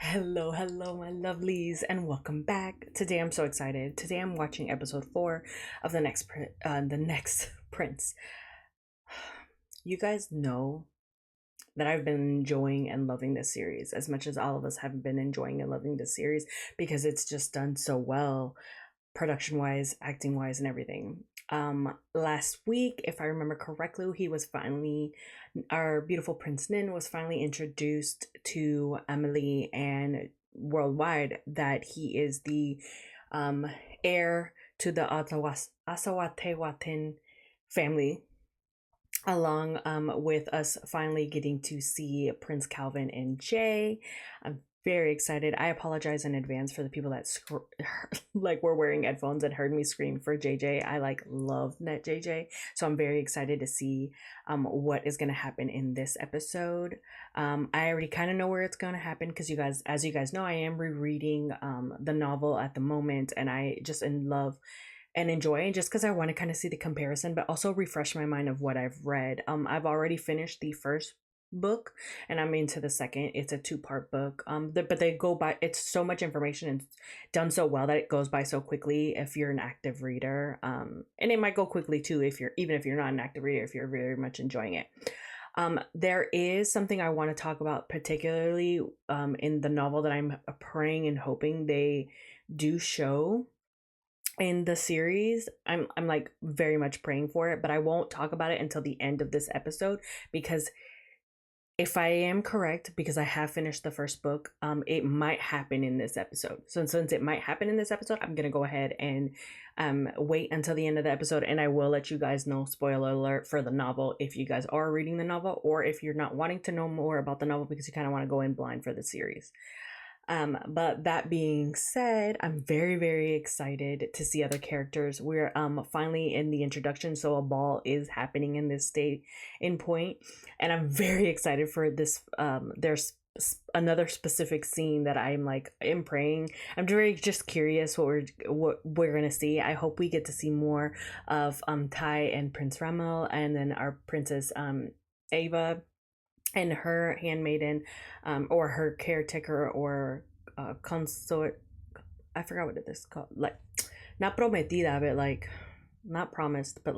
Hello, my lovelies, and welcome back. Today I'm so excited. Today I'm watching episode 4 of the next Prince. You guys know that I've been enjoying and loving this series as much as all of us have been enjoying and loving this series because it's just done so well, production wise, acting wise, and everything. Last week, if I remember correctly, our beautiful Prince Nin was finally introduced to Emily and worldwide that he is the um, heir to the Asawatewatin family, along with us finally getting to see Prince Calvin and Jay. I'm very excited. I apologize in advance for the people that were wearing headphones and heard me scream for JJ. I love Net JJ, so I'm very excited to see what is going to happen in this episode. I already kind of know where it's going to happen because as you guys know, I am rereading the novel at the moment, and I just in love and enjoy it just because I want to kind of see the comparison, but also refresh my mind of what I've read. I've already finished the first book and I'm into the second. It's a two-part book. But they go by, it's so much information and done so well that it goes by so quickly if you're an active reader. And it might go quickly too if you're not an active reader, if you're very much enjoying it. There is something I want to talk about, particularly in the novel that I'm praying and hoping they do show in the series. I'm like very much praying for it, but I won't talk about it until the end of this episode because if I am correct, because I have finished the first book, it might happen in this episode. So since it might happen in this episode, I'm gonna go ahead and wait until the end of the episode, and I will let you guys know, spoiler alert, for the novel if you guys are reading the novel, or if you're not wanting to know more about the novel because you kind of want to go in blind for the series. But that being said, I'm very, very excited to see other characters. We're finally in the introduction, so a ball is happening in this state in point, and I'm very excited for this. There's another specific scene that I'm praying. I'm very just curious what we're gonna see. I hope we get to see more of Tai and Prince Ramel, and then our princess Ava and her handmaiden, or her caretaker, or consort. I forgot what it is called. Like, not prometida, but not promised, but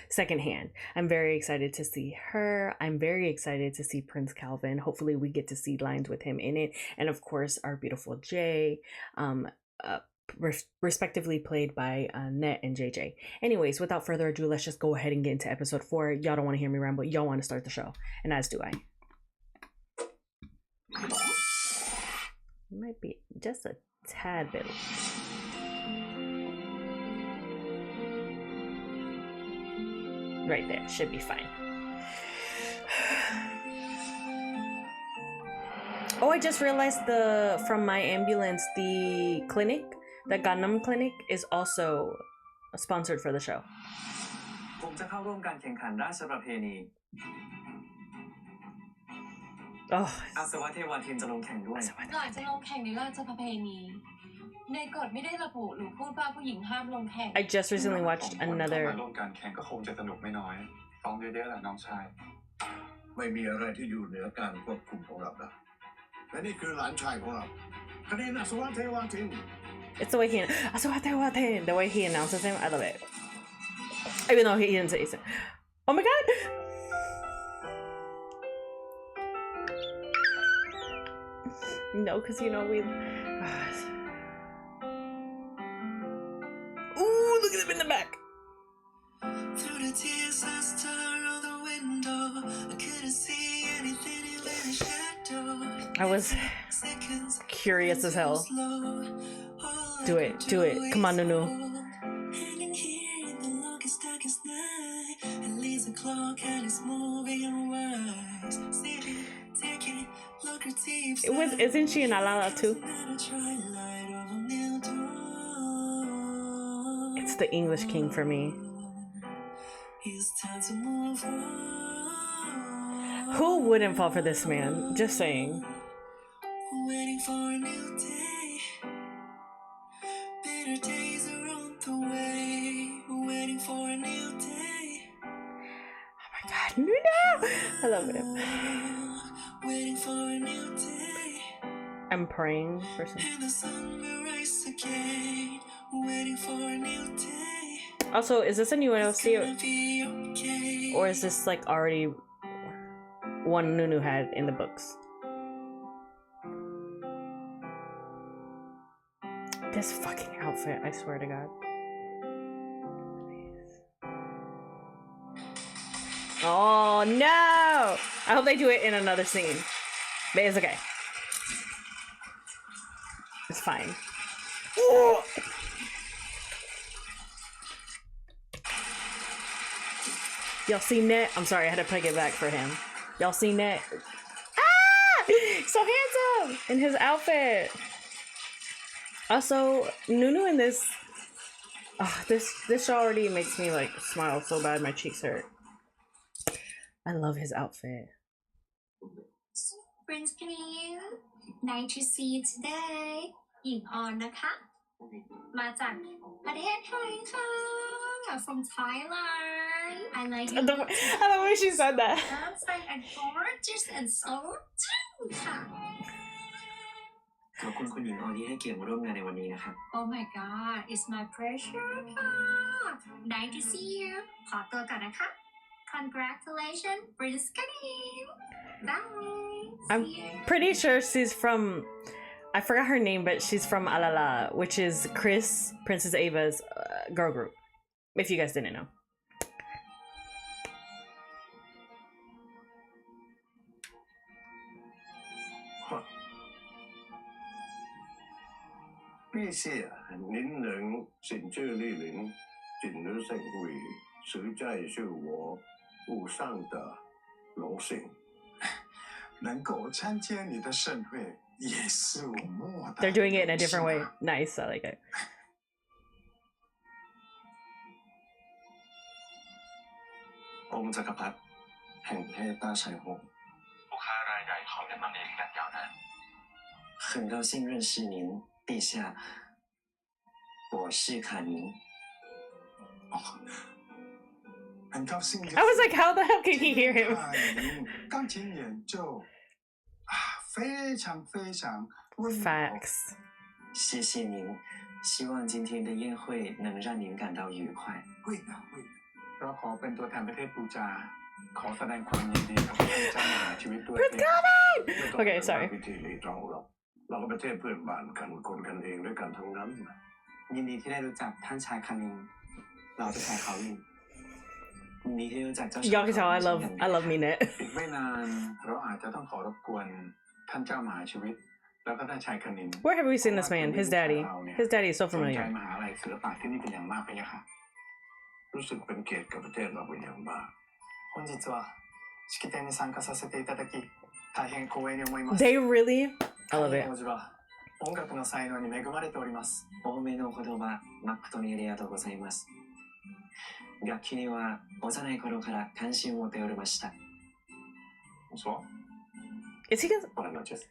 second hand. I'm very excited to see her. I'm very excited to see Prince Calvin. Hopefully, we get to see lines with him in it, and of course, our beautiful Jay. Uh, respectively played by Net and JJ. Anyways, without further ado, let's just go ahead and get into episode 4. Y'all don't want to hear me ramble. Y'all want to start the show, and as do I. Might be just a tad bit. Right there, should be fine. Oh, I just realized from my ambulance, the clinic, the Gangnam clinic, is also sponsored for the show. Oh. อาสวะเทวาทินจะลงแข่งด้วยหล่อนจะลงแข่งในราชประเพณีในกฎไม่ได้ระบุหรือพูดว่าผู้หญิงห้ามลงแข่ง I just recently watched another ร่วมการแข่งก็คงจะสนุกไม่น้อยซ้อมเยอะๆแหละน้องชายไม่มีอะไรที่อยู่เหนือการควบคุมของเรานะและนี่คือหลานชายของเราคะแนนอาสวะเทวาทิน It's the way the way he announces him. I love it. Even though he didn't say it. Oh my god! No, because we. Ooh, look at him in the back. I was curious as hell. Do it. Come on, Nunu. Isn't she in Alala too? It's the English king for me. Who wouldn't fall for this man? Just saying. Waiting for a new day. Better days are on the way. Waiting for a new day. Oh my god, no! I love it. Waiting for a new day. I'm praying for some. Also, is this a new LC or is this like already one Nunu had in the books? This fucking outfit, I swear to God. Oh no! I hope they do it in another scene. But it's okay. It's fine. Ooh. Y'all seen that? I'm sorry, I had to plug it back for him. Y'all seen that? Ah! So handsome! In his outfit. Also, Nunu in this... Oh, this already makes me like smile so bad my cheeks hurt. I love his outfit. Prince Clean nice to see you today หญิงออนนะคะมาจากประเทศไทยค่ะ from Thailand I like you I love when she said that. handsome and gorgeous and so cute ค่ะ ขอบคุณคุณหญิงออที่ให้เกียรติมาร่วมงานในวันนี้นะครับ Oh my god it's my pleasure ค่ะ nice to see you ขอตัวก่อนนะคะ Congratulations Prince Clean bye I'm pretty sure she's from... I forgot her name, but she's from Alala, which is Chris, Princess Ava's girl group. If you guys didn't know. 陛下，您能请这莅临，谨得盛会，实在是我无上的荣幸。能够参加你的盛会，也是我莫大 They're 的 doing it in a 荣幸 different way. 啊 Nice, I like it. องค์จักรพรรดิแห่งประเทศต้าชัยหงส์ ผู้ค้ารายใหญ่ของเยอรมนีกันยาวนาน 很高兴认识您，陛下。我是卡宁。哦，很高兴认识 I was like, how the hell can he hear him? 您钢琴演奏啊，非常非常温柔。 Facts. 谢谢您，希望今天的宴会能让您感到愉快。会的，会的。 เราขอเป็นตัวแทนประเทศปูจาขอแสดงความยินดีกับท่านเจ้ามหาชีวิตด้วย Prince Calvin! ไม่ต้อง Okay, sorry. พิธีรีตองหรอกเราก็ประเทศเพื่อนบ้านกันคนกันเองด้วยกันทั้งนั้น ยินดีที่ได้รู้จักท่านชายคณิงเราจะชายเขาลิงยินดีที่รู้จักเจ้าชาย Y'all can tell I love Minette. อีกไม่นานเราอาจจะต้องขอรบกวนท่านเจ้ามหาชีวิต แล้วก็ท่านชายคณิน Where have we seen this man? His daddy. His daddy is so สนใจ familiar. มหาลัยศิลปะที่นี่เป็นอย่างมากพะยะค่ะ รู้สึกเป็นเกียรติกับประเทศเราเป็นอย่างมาก 本日は式典に参加させていただき大変光栄に思います They really... I love it. 王子は音楽の才能に恵まれております多めのお言葉誠にありがとうございます楽器には幼い頃から関心を持っておりました Bonsoir. Is he gonna... Buenas noches.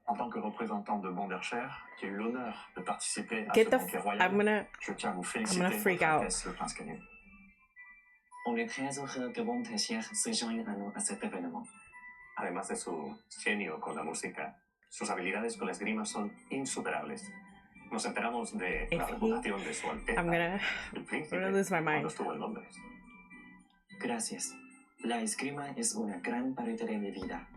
En tant que représentant de Bondercher, qui a eu l'honneur de participer à Get ce the... banquet I'm royal, gonna... je tiens à vous féliciter, freak Votre out. Altesse, le prince Canning. 我们开组合给蒙特西亚随上一ano hace terreno Además de su genio con la música, sus habilidades con la esgrima son insuperables. Nos enteramos de la If he- reputación de su Alteza, I'm gonna... el I'm príncipe, gonna lose my cuando mind. estuvo en Londres. Gracias. La esgrima es una gran parte de mi vida.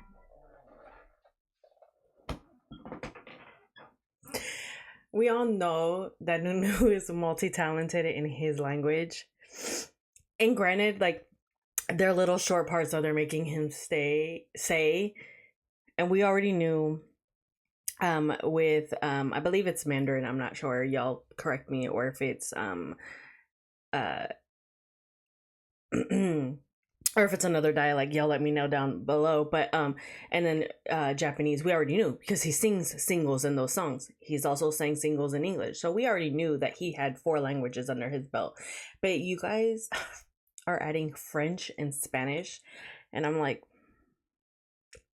We all know that Nunu is multi-talented in his language. And granted, like, there are little short parts that they're making him say. And we already knew with I believe it's Mandarin, I'm not sure. Y'all correct me, or if it's or if it's another dialect, y'all let me know down below. But and then Japanese, we already knew because he sings singles in those songs. He's also sang singles in English, so we already knew that he had 4 languages under his belt. But you guys are adding French and Spanish, and I'm like,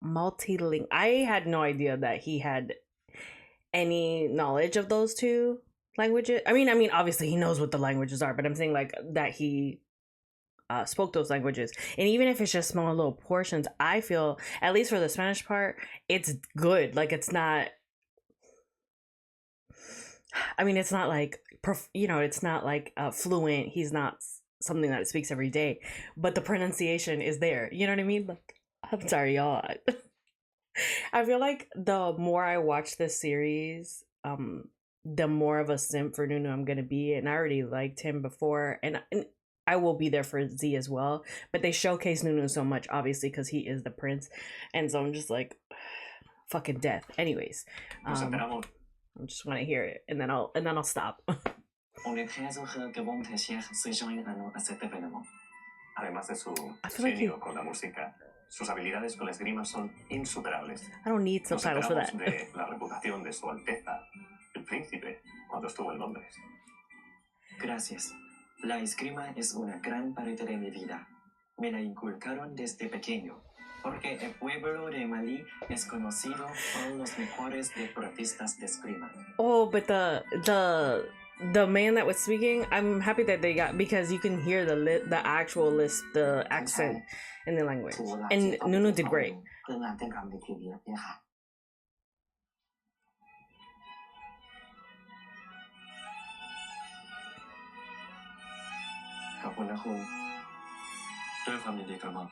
multilingual. I had no idea that he had any knowledge of those 2 languages. I mean, obviously he knows what the languages are, but I'm saying like that he spoke those languages. And even if it's just small little portions, I feel, at least for the Spanish part, it's good. Like, it's not, I mean, it's not like, it's not like fluent. He's not something that speaks every day, but the pronunciation is there. You know what I mean? Like, I'm sorry, y'all. I feel like the more I watch this series, the more of a simp for Nunu I'm gonna be. And I already liked him before, and I will be there for Z as well. But they showcase Nunu so much, obviously, because he is the prince, and so I'm just like, fucking death. Anyways, I just want to hear it, and then I'll stop. Además de su I feel like genio con la música, sus habilidades con la esgrima son insuperables. I don't need Nos subtitles for enteramos that. de la reputación de su Alteza, el príncipe, cuando estuvo en Londres. Gracias. La esgrima es una gran parte de mi vida. Me la inculcaron desde pequeño, porque el pueblo de Malí es conocido por los mejores deportistas de esgrima. Oh, but the man that was speaking, I'm happy that they got, because you can hear the actual list, the accent in the language, and Nunu did great. เรื่องงานเต้นรำในทีวีเนี่ยค่ะ ขอบคุณนะคุณด้วยความยินดีกระหม่อม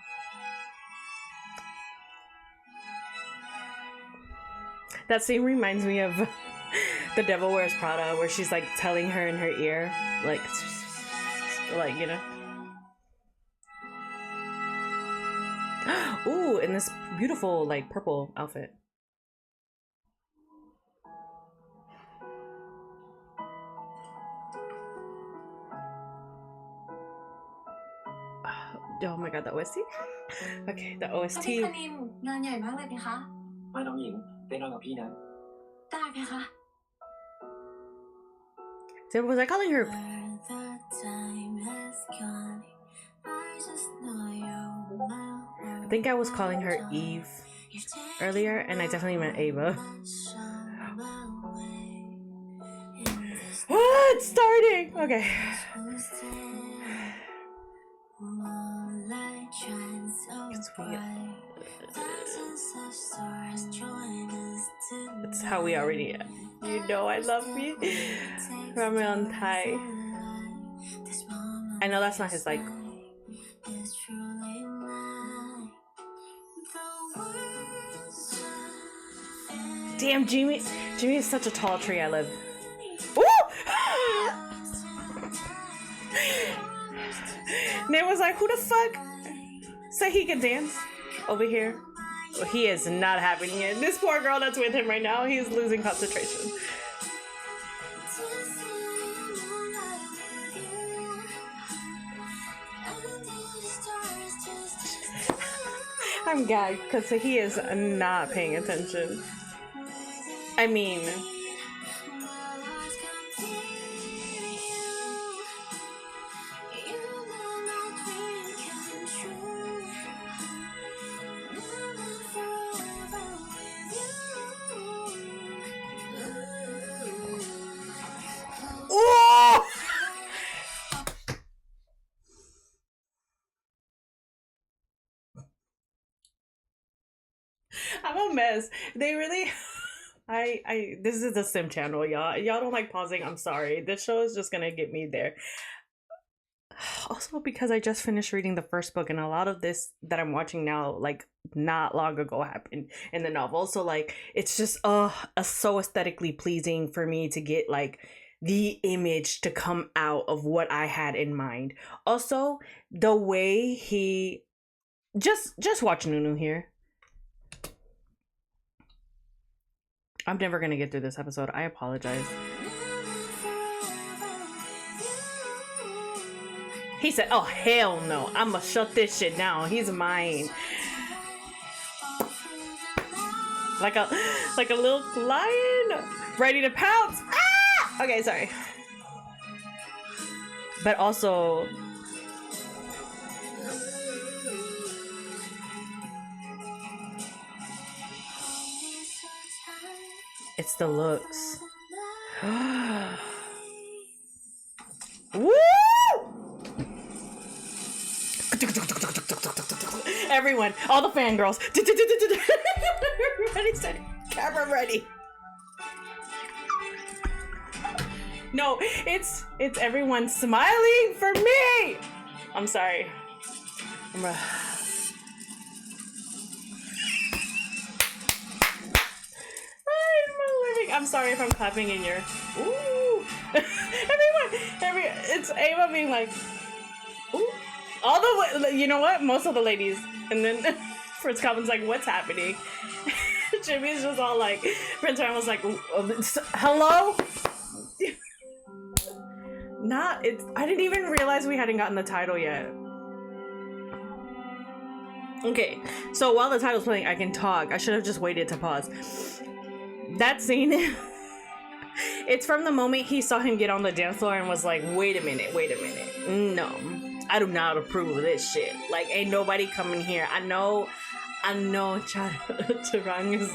That scene reminds me of The Devil Wears Prada, where she's like telling her in her ear, like you know. Ooh, in this beautiful like purple outfit. Oh my god, the OST? Okay, the พี่ OST. คณินงานใหญ่มากเลยไหมคะ มาน้องหญิงเต้นรำกับพี่นะ ได้ไหมคะ So was I calling her? I think I was calling her Eve earlier, and I definitely meant Ava. It's starting! Okay. That's how we already are. You know I love me. Ramen Thai. I know that's not his like. Damn, Jimmy is such a tall tree. I live. Ooh! Nate was like, who the fuck said he could dance over here? Well, he is not having it. This poor girl that's with him right now, he's losing concentration. I'm gagged because he is not paying attention. I mean, oh! I'm a mess. They really this is the sim channel, y'all. Y'all don't like pausing. I'm sorry. This show is just gonna get me there. Also, because I just finished reading the first book, and a lot of this that I'm watching now, like not long ago, happened in the novel. So like it's just so aesthetically pleasing for me to get like the image to come out of what I had in mind. Also, the way he just watch Nunu here. I'm never gonna get through this episode. I apologize. He said, oh hell no, I'ma shut this shit down. He's mine. Like a little lion ready to pounce. Ah! Okay, sorry. But also it's the looks. Woo! Everyone, all the fangirls. Everybody said, camera ready. No, it's everyone smiling for me. I'm sorry. I'm sorry if I'm clapping in your. Ooh. It's Ava being like, ooh. All the, you know what? Most of the ladies. And then Prince Calvin's like, what's happening? Jimmy's just all like, Prince Ryan was like, hello? I didn't even realize we hadn't gotten the title yet. Okay, so while the title's playing, I can talk. I should have just waited to pause. That scene, it's from the moment he saw him get on the dance floor and was like, wait a minute. No, I do not approve of this shit. Like, ain't nobody coming here. I know Charang is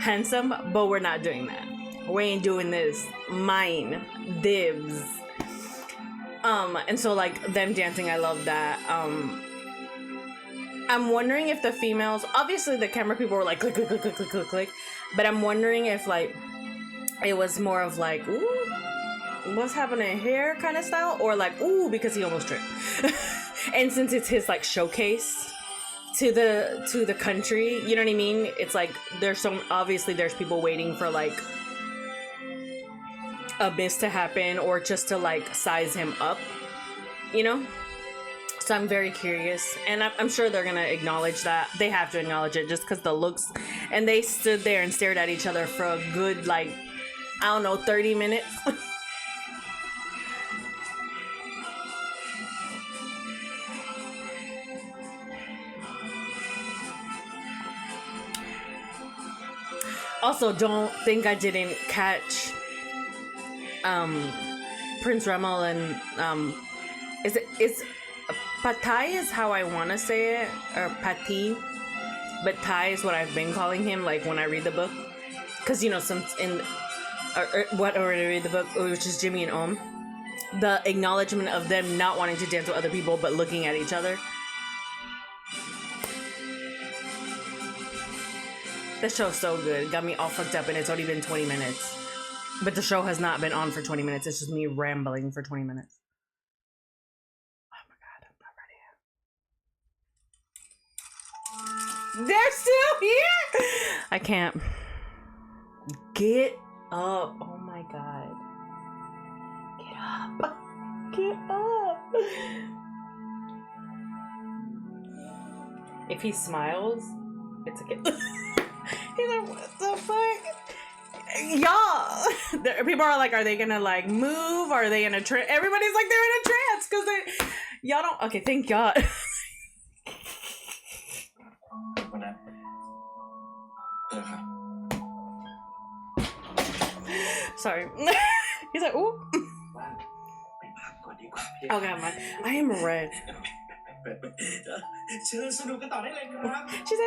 handsome, but we're not doing that. We ain't doing this. Mine. Dibs. And so like them dancing, I love that. I'm wondering if the females, obviously the camera people were like click, click, click, click, click, click, click. But I'm wondering if like it was more of like, ooh, what's happening here kind of style, or like, ooh, because he almost tripped. And since it's his like showcase to the country, you know what I mean? It's like there's people waiting for like a miss to happen or just to like size him up, you know? So I'm very curious, and I'm sure they're gonna acknowledge that. They have to acknowledge it just because the looks, and they stood there and stared at each other for a good like, I don't know, 30 minutes. Also, don't think I didn't catch Prince Remmel and is Patai is how I want to say it, or Pati, but Tai is what I've been calling him like when I read the book, because you know when I read the book, which is Jimmy and Om, the acknowledgement of them not wanting to dance with other people but looking at each other. The show's so good. Got me all fucked up, and it's only been 20 minutes. But the show has not been on for 20 minutes. It's just me rambling for 20 minutes. Oh my god, I'm not ready. They're still here! I can't. Get up. Oh my god. Get up. Get up. If he smiles, it's a kid. He's like, what the fuck? Y'all, people are like, are they gonna like move? Are they in a trance? Everybody's like, they're in a trance because y'all don't. Okay, thank God. Sorry. He's like, ooh. Okay, I am red. She said,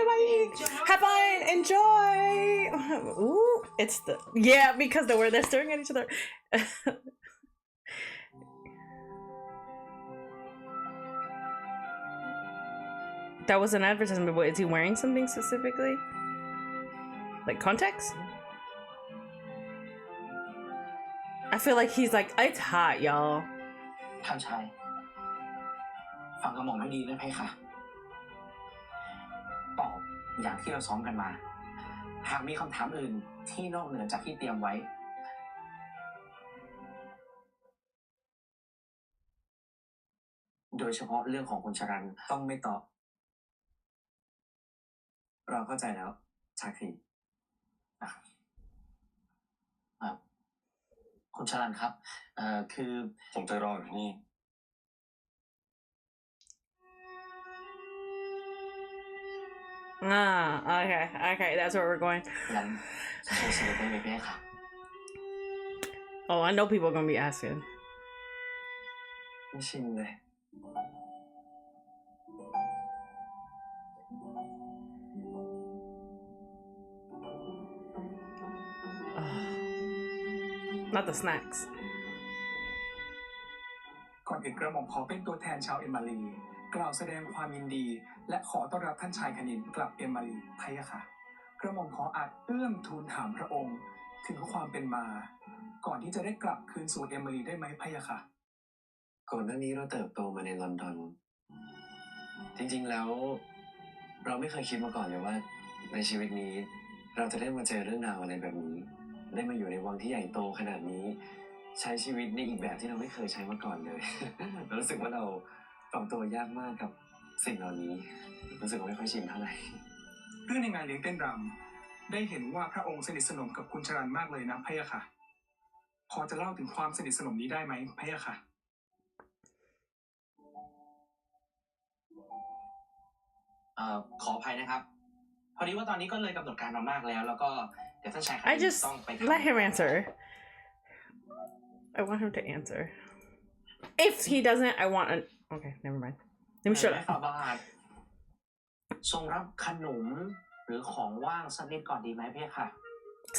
bye. Have fun. Enjoy. Ooh, it's because they're staring at each other. That was an advertisement, but is he wearing something specifically? Like contacts? I feel like he's like, it's hot, y'all. ท่านชายฟังกระหม่อมให้ดีนะเพคะตอบอย่างที่เราซ้อมกันมาหากมีคำถามอื่นที่นอกเหนือจากที่เตรียมไว้โดยเฉพาะเรื่องของคุณชรันต้องไม่ตอบเราเข้าใจแล้วชาครีคุณชรันครับคือผมจะรออยู่นี่ Okay, that's where we're going. Oh, I know people are gonna be asking. Not the snacks. ก่อนอื่นกระหม่อมขอเป็นตัวแทนชาวเอมารี กล่าวแสดงความยินดีและขอต้อนรับท่านชายคณินกลับเอมมารีพะยะค่ะกระหม่อมขออาจเอื้อมทูลถามพระองค์ถึงความเป็นมาก่อนที่จะได้กลับคืนสู่เอมมารีได้ไหมพะยะค่ะก่อนหน้านี้เราเติบโตมาในลอนดอนจริงๆแล้วเราไม่เคยคิดมาก่อนเลยว่าในชีวิตนี้เราจะได้มาเจอเรื่องราวอะไรแบบนี้ได้มาอยู่ในวังที่ใหญ่โตขนาดนี้ใช้ชีวิตในอีกแบบที่เราไม่เคยใช้มาก่อนเลย เรารู้สึกว่าเราปรับตัวยากมากกับสิ่งเหล่านี้รู้สึกว่าไม่ค่อยชินเท่าไหร่เรื่องในงานเลี้ยงเต้นรำได้เห็นว่าพระองค์สนิทสนมกับคุณชรันมากเลยนะพะยะค่ะพอจะเล่าถึงความสนิทสนมนี้ได้ไหมพะยะค่ะขออภัยนะครับพอดีว่าตอนนี้ก็เลยกำหนดการมามากแล้วก็เดี๋ยวท่านชาย I just ต้องไป let him answer. I want him to answer. If he doesn't, I want an. Okay, never mind. Let me shut แม่ up. ฝ่าบาททรงรับขนมหรือของว่างสักนิดก่อนดีไหมพี่ค่ะ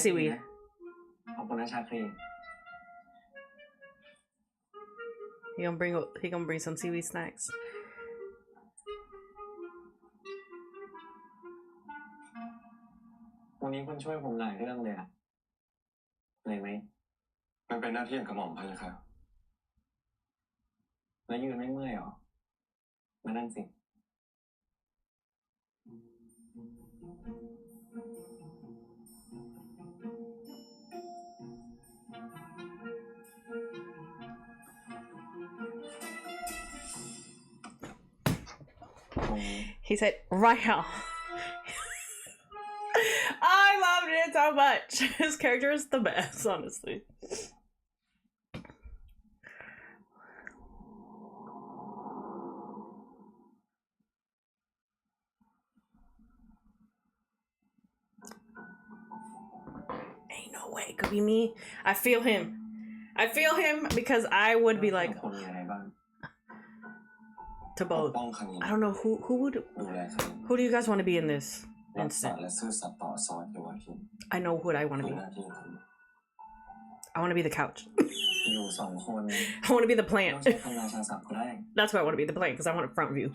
Seaweed. ขอบคุณนะชาครี He gonna bring some seaweed snacks. วันนี้คุณช่วยผมหลายเรื่องเลยอะเลยไหมมันเป็นหน้าที่ของกระหม่อมพะยะค่ะแล้วยืนไม่เมื่อยหรอมานั่งสิHe said, right now. I loved it so much. His character is the best, honestly. Ain't no way it could be me. I feel him. I feel him because I would be like to both. I don't know who do you guys want to be in this instant? I know who I want to be. I want to be the couch. I want to be the plant. That's why I want to be the plant because I want a front view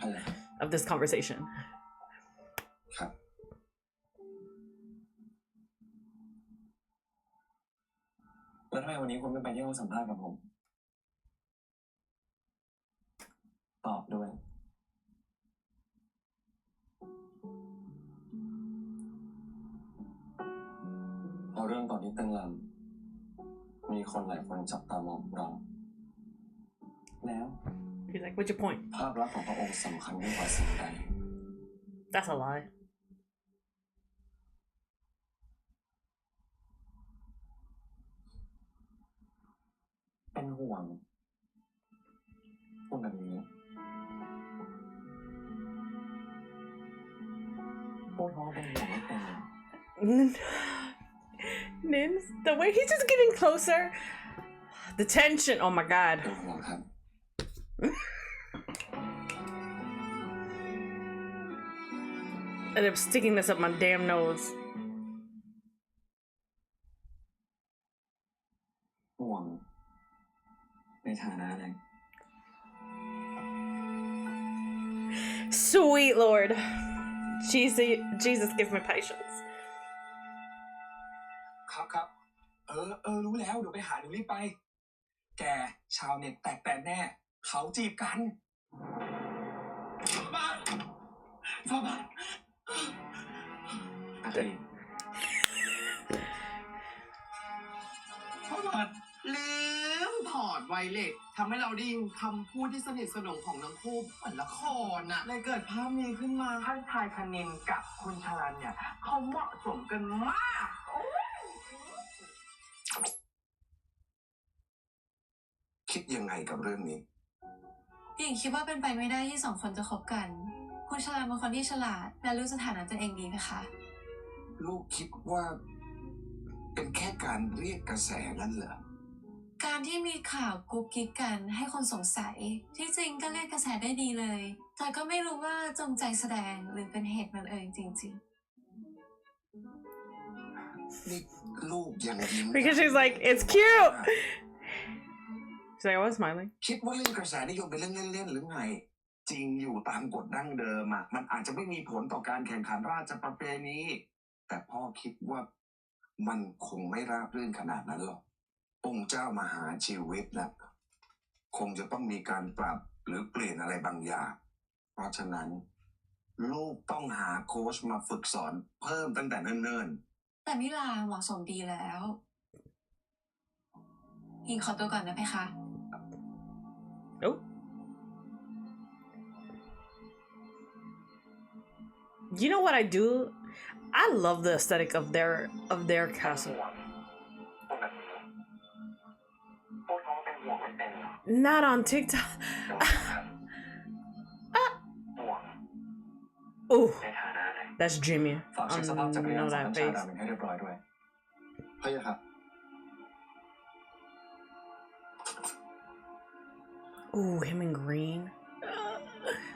of this conversation. แล้วทำไมวันนี้คุณไม่ไปที่ห้องสัมภาษณ์กับผมตอบด้วยเอาเรื่องตอนที่เต้นรำมีคนหลายคนจับตามองเราแล้ว He's like, what's your point? ภาพลักษณ์ของพระองค์สำคัญยิ่งกว่าสิ่งใด That's a lie. เป็นห่วงพูดแบบนี้พูดท้องเป็นห่วงไม่เป็น Nins, the way he's just getting closer. The tension. Oh my god. เป็นห่วงครับ And I'm sticking this up my damn nose. ห่วงในฐานะอะไร Sweet Lord. Jesus, give me patience. ครับรู้แล้วเดี๋ยวไปหาเดี๋ยวรีบไปแกชาวเน็ตแตกแตนแน่เขาจีบกันบ้าอาทิตย์ ลืมถอดไวเลสทำให้เราได้ยินคำพูดที่สนิทสนมของทั้งคู่เหมือนละครน่ะเลยเกิดภาพนี้ขึ้นมาท่านชายคณินกับคุณชรันเนี่ยเขาเหมาะสมกันมากคิดยังไงกับเรื่องนี้ หญิงคิดว่าเป็นไปไม่ได้ที่สองคนจะคบกันคุณชรันเป็นคนที่ฉลาดและรู้สถานะตัวเองดีไหมคะ ลูกคิดว่าเป็นแค่การเรียกกระแสนั่นเหรอ การที่มีข่าวกุ๊กกิ๊กกันให้คนสงสัยที่จริงก็เรียกกระแสได้ดีเลยแต่ก็ไม่รู้ว่าจงใจแสดงหรือเป็นเหตุบังเอิญจริงๆ นี่ลูกยังยิ้ม Because she's like, it's cute. She's like, I was smiling. คิดว่าเรื่องกระแสนิยมเป็นเรื่องเล่นๆหรือไง จริงอยู่ตามกฎดั้งเดิมอ่ะมันอาจจะไม่มีผลต่อการแข่งขันราชประเพณีแต่พ่อคิดว่ามันคงไม่ราบรื่นขนาดนั้นหรอกองค์เจ้ามหาชีวิตนะคงจะต้องมีการปรับหรือเปลี่ยนอะไรบางอย่างเพราะฉะนั้นลูกต้องหาโค้ชมาฝึกสอนเพิ่มตั้งแต่เนิ่นๆ แต่มิลาเหมาะสมดีแล้วหญิงขอตัวก่อนนะเพคะ Oh. You know what I do? I love the aesthetic of their castle. Not on TikTok. Oh, that's Jimmy. ฝากเช็คสภาพจักรยาน know ของ that ท่านชาย face. รามินให้เรียบร้อยด้วยพะยะค่ะ Ooh, him in green.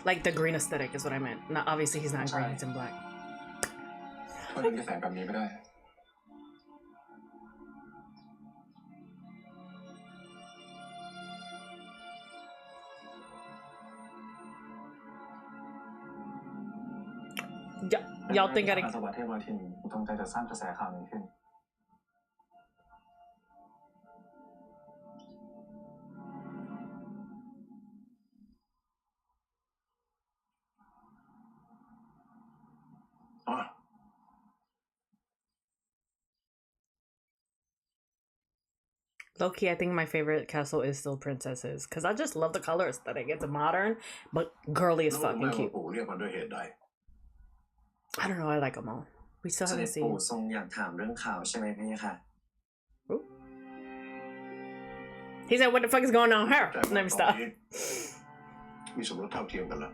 Like the green aesthetic is what I meant. Not obviously he's not in green, he's in black. เพราะเดินกระแสแบบนี้ไม่ได้ Y'all think I สวัสดิ์เทพวทินจงใจจะสร้างกระแสข่าวนี้ขึ้น Low-key, I think my favorite castle is still Princess's because I just love the color aesthetic. It's modern, but girly as fucking cute. I don't know, I like them all. We still เสด็ haven't จปู่ seen. ทรงอยากถามเรื่องข่าวใช่ไหมพะยะค่ะ He said, what the fuck is going on here? แต่ Let me ตอน stop. นี้มีสมรสเท่าเทียมกันแล้ว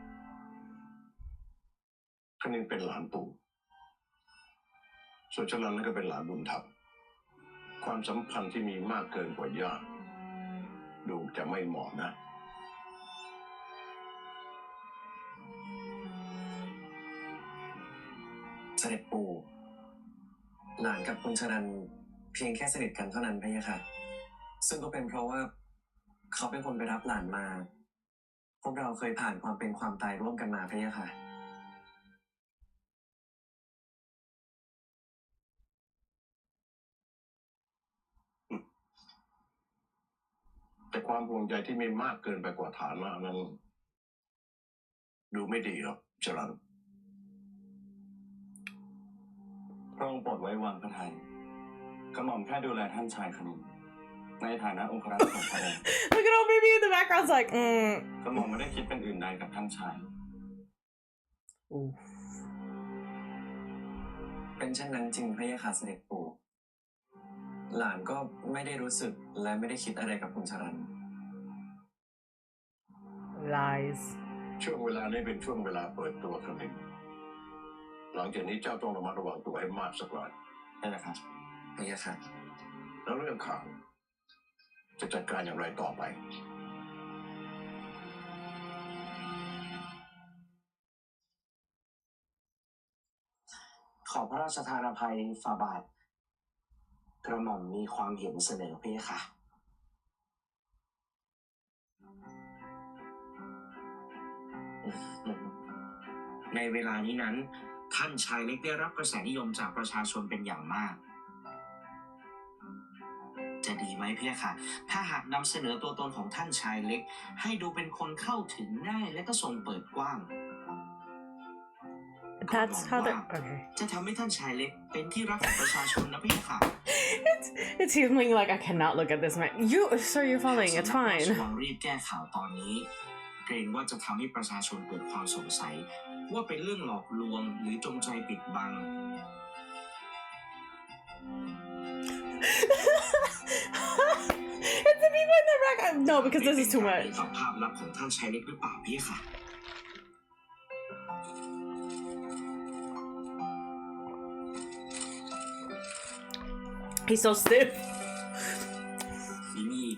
คณินเป็นหลานปู่ส่วนชลันนั่นก็เป็นหลานบุญธรรมความสัมพันธ์ที่มีมากเกินกว่าญาติดูจะไม่เหมาะนะ เสด็จปู่หลานกับคุณชรันเพียงแค่สนิทกันเท่านั้นพะยะค่ะซึ่งก็เป็นเพราะว่าเขาเป็นคนไปรับหลานมาพวกเราเคยผ่านความเป็นความตายร่วมกันมาพะยะค่ะ แต่ความห่วงใยที่มีมากเกินไปกว่าฐานะนั้นดูไม่ดีหรอกชลัน พระองค์โปรดไว้วางพระทัยกระหม่อมแค่ดูแลท่านชายคณินในฐานะองครักษ์ของพระองค์ Look at old baby in the background's like, กระหม่อมไม่ได้คิดเป็นอื่นใดกับท่านชาย Ooh. เป็นเช่นนั้นจริงพะยะค่ะเสด็จปู่หลานก็ไม่ได้รู้สึกและไม่ได้คิดอะไรกับคุณชรัน Lies. ช่วงเวลานี้เป็นช่วงเวลาเปิดตัวคณินหลังจากนี้เจ้าต้องระมัดระวังตัวให้มากสักหน่อยใช่ไหมครับ พะยะค่ะ แล้วเรื่องข่าวจะจัดการอย่างไรต่อไป ขอพระราชทานอภัยฝ่าบาทกระหม่อมมีความเห็นเสนอพะยะค่ะ ในเวลานี้นั้นท่านชายเล็กได้รับกระแสนิยมจากประชาชนเป็นอย่างมาก จะดีไหมพะยะค่ะถ้าหากนำเสนอตัวตนของท่านชายเล็กให้ดูเป็นคนเข้าถึงง่ายและก็ทรงเปิดกว้าง That's how they're. Okay. จะทำให้ท่านชายเล็กเป็นที่รักของประชาชนนะพะยะค่ะ It's feeling like I cannot look at this man. You, sir, you're falling. It's สำนักพระราช fine. วังรีบแก้ข่าวตอนนี้ เกรงว่าจะทำให้ประชาชนเกิดความสงสัย ว่าเป็นเรื่องหลอกลวงหรือจงใจปิดบัง It's the people in the back. No, because this is too เป็น much. ต่อภาพลักษณ์ของท่านชายเล็กหรือเปล่าพี่ค่ะ He's so stiff. นี่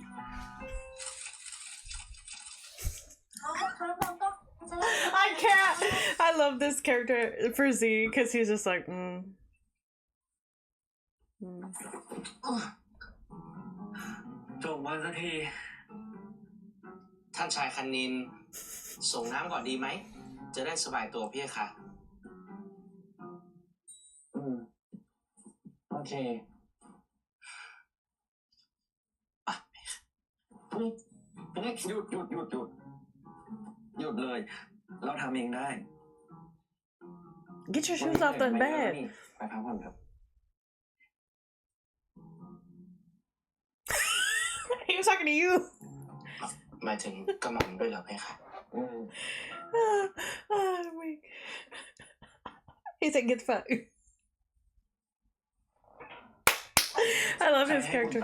I can't. I love this character for Z because he's just like, จบวันสักที ท่านชายคณินส่งน้ำก่อนดีไหมจะได้สบายตัวพี่ค่ะโอเคหยุดเลยเราทำเองได้ Get your shoes off the bed. ไปพักผ่อนครับ He was talking to you. หมายถึงกระหม่อมด้วยเหรอพี่ค่ะ Wait. He said get fucked. I love his character.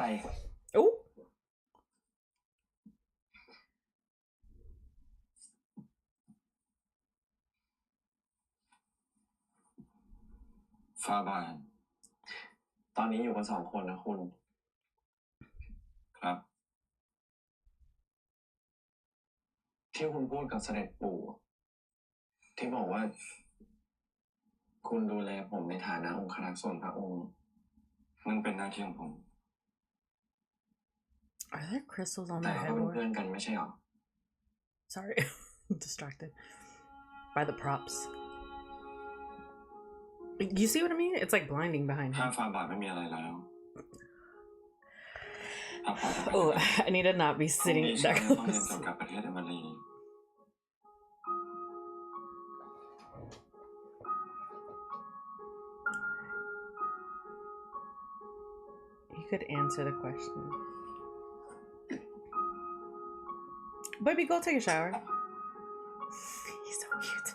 Oh. ฟาบานตอนนี้อยู่กัน2 คนนะคุณครับที่คุณพูดกับเสด็จปู่ที่บอกว่าคุณดูแลผมในฐานะองครักษ์ส่วนพระองค์นั่นเป็นหน้าที่ของผม Are there crystals on แต่ my เราเป็นเพื่อ head? นกันไม่ใช่หรอ Sorry. Distracted by the props. You see what I mean? It's like blinding behind ถ้า him. ฟาบาทไม่มีอะไรแล้ว Oh, I need to not be พรุ่ง sitting นี้ that ฉันต้องเรียน close. เกี่ยวกับประเทศเอมิลี You could answer the question. Baby, go take a shower. He's so cute.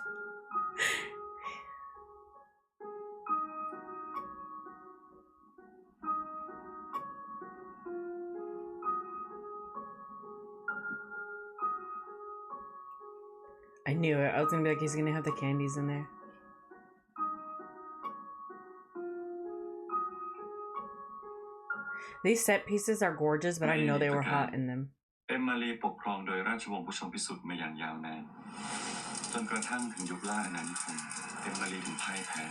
I knew it. I was gonna be like, he's gonna have the candies in there. These set pieces are gorgeous, but I know they were hot in them. เอมิลีปกครองโดยราชวงศ์ผู้ชมพิสุทธิ์มาอย่างยาวนานจนกระทั่งถึงยุคล่าอาณานิคมเอมิลีถึงพ่ายแพ้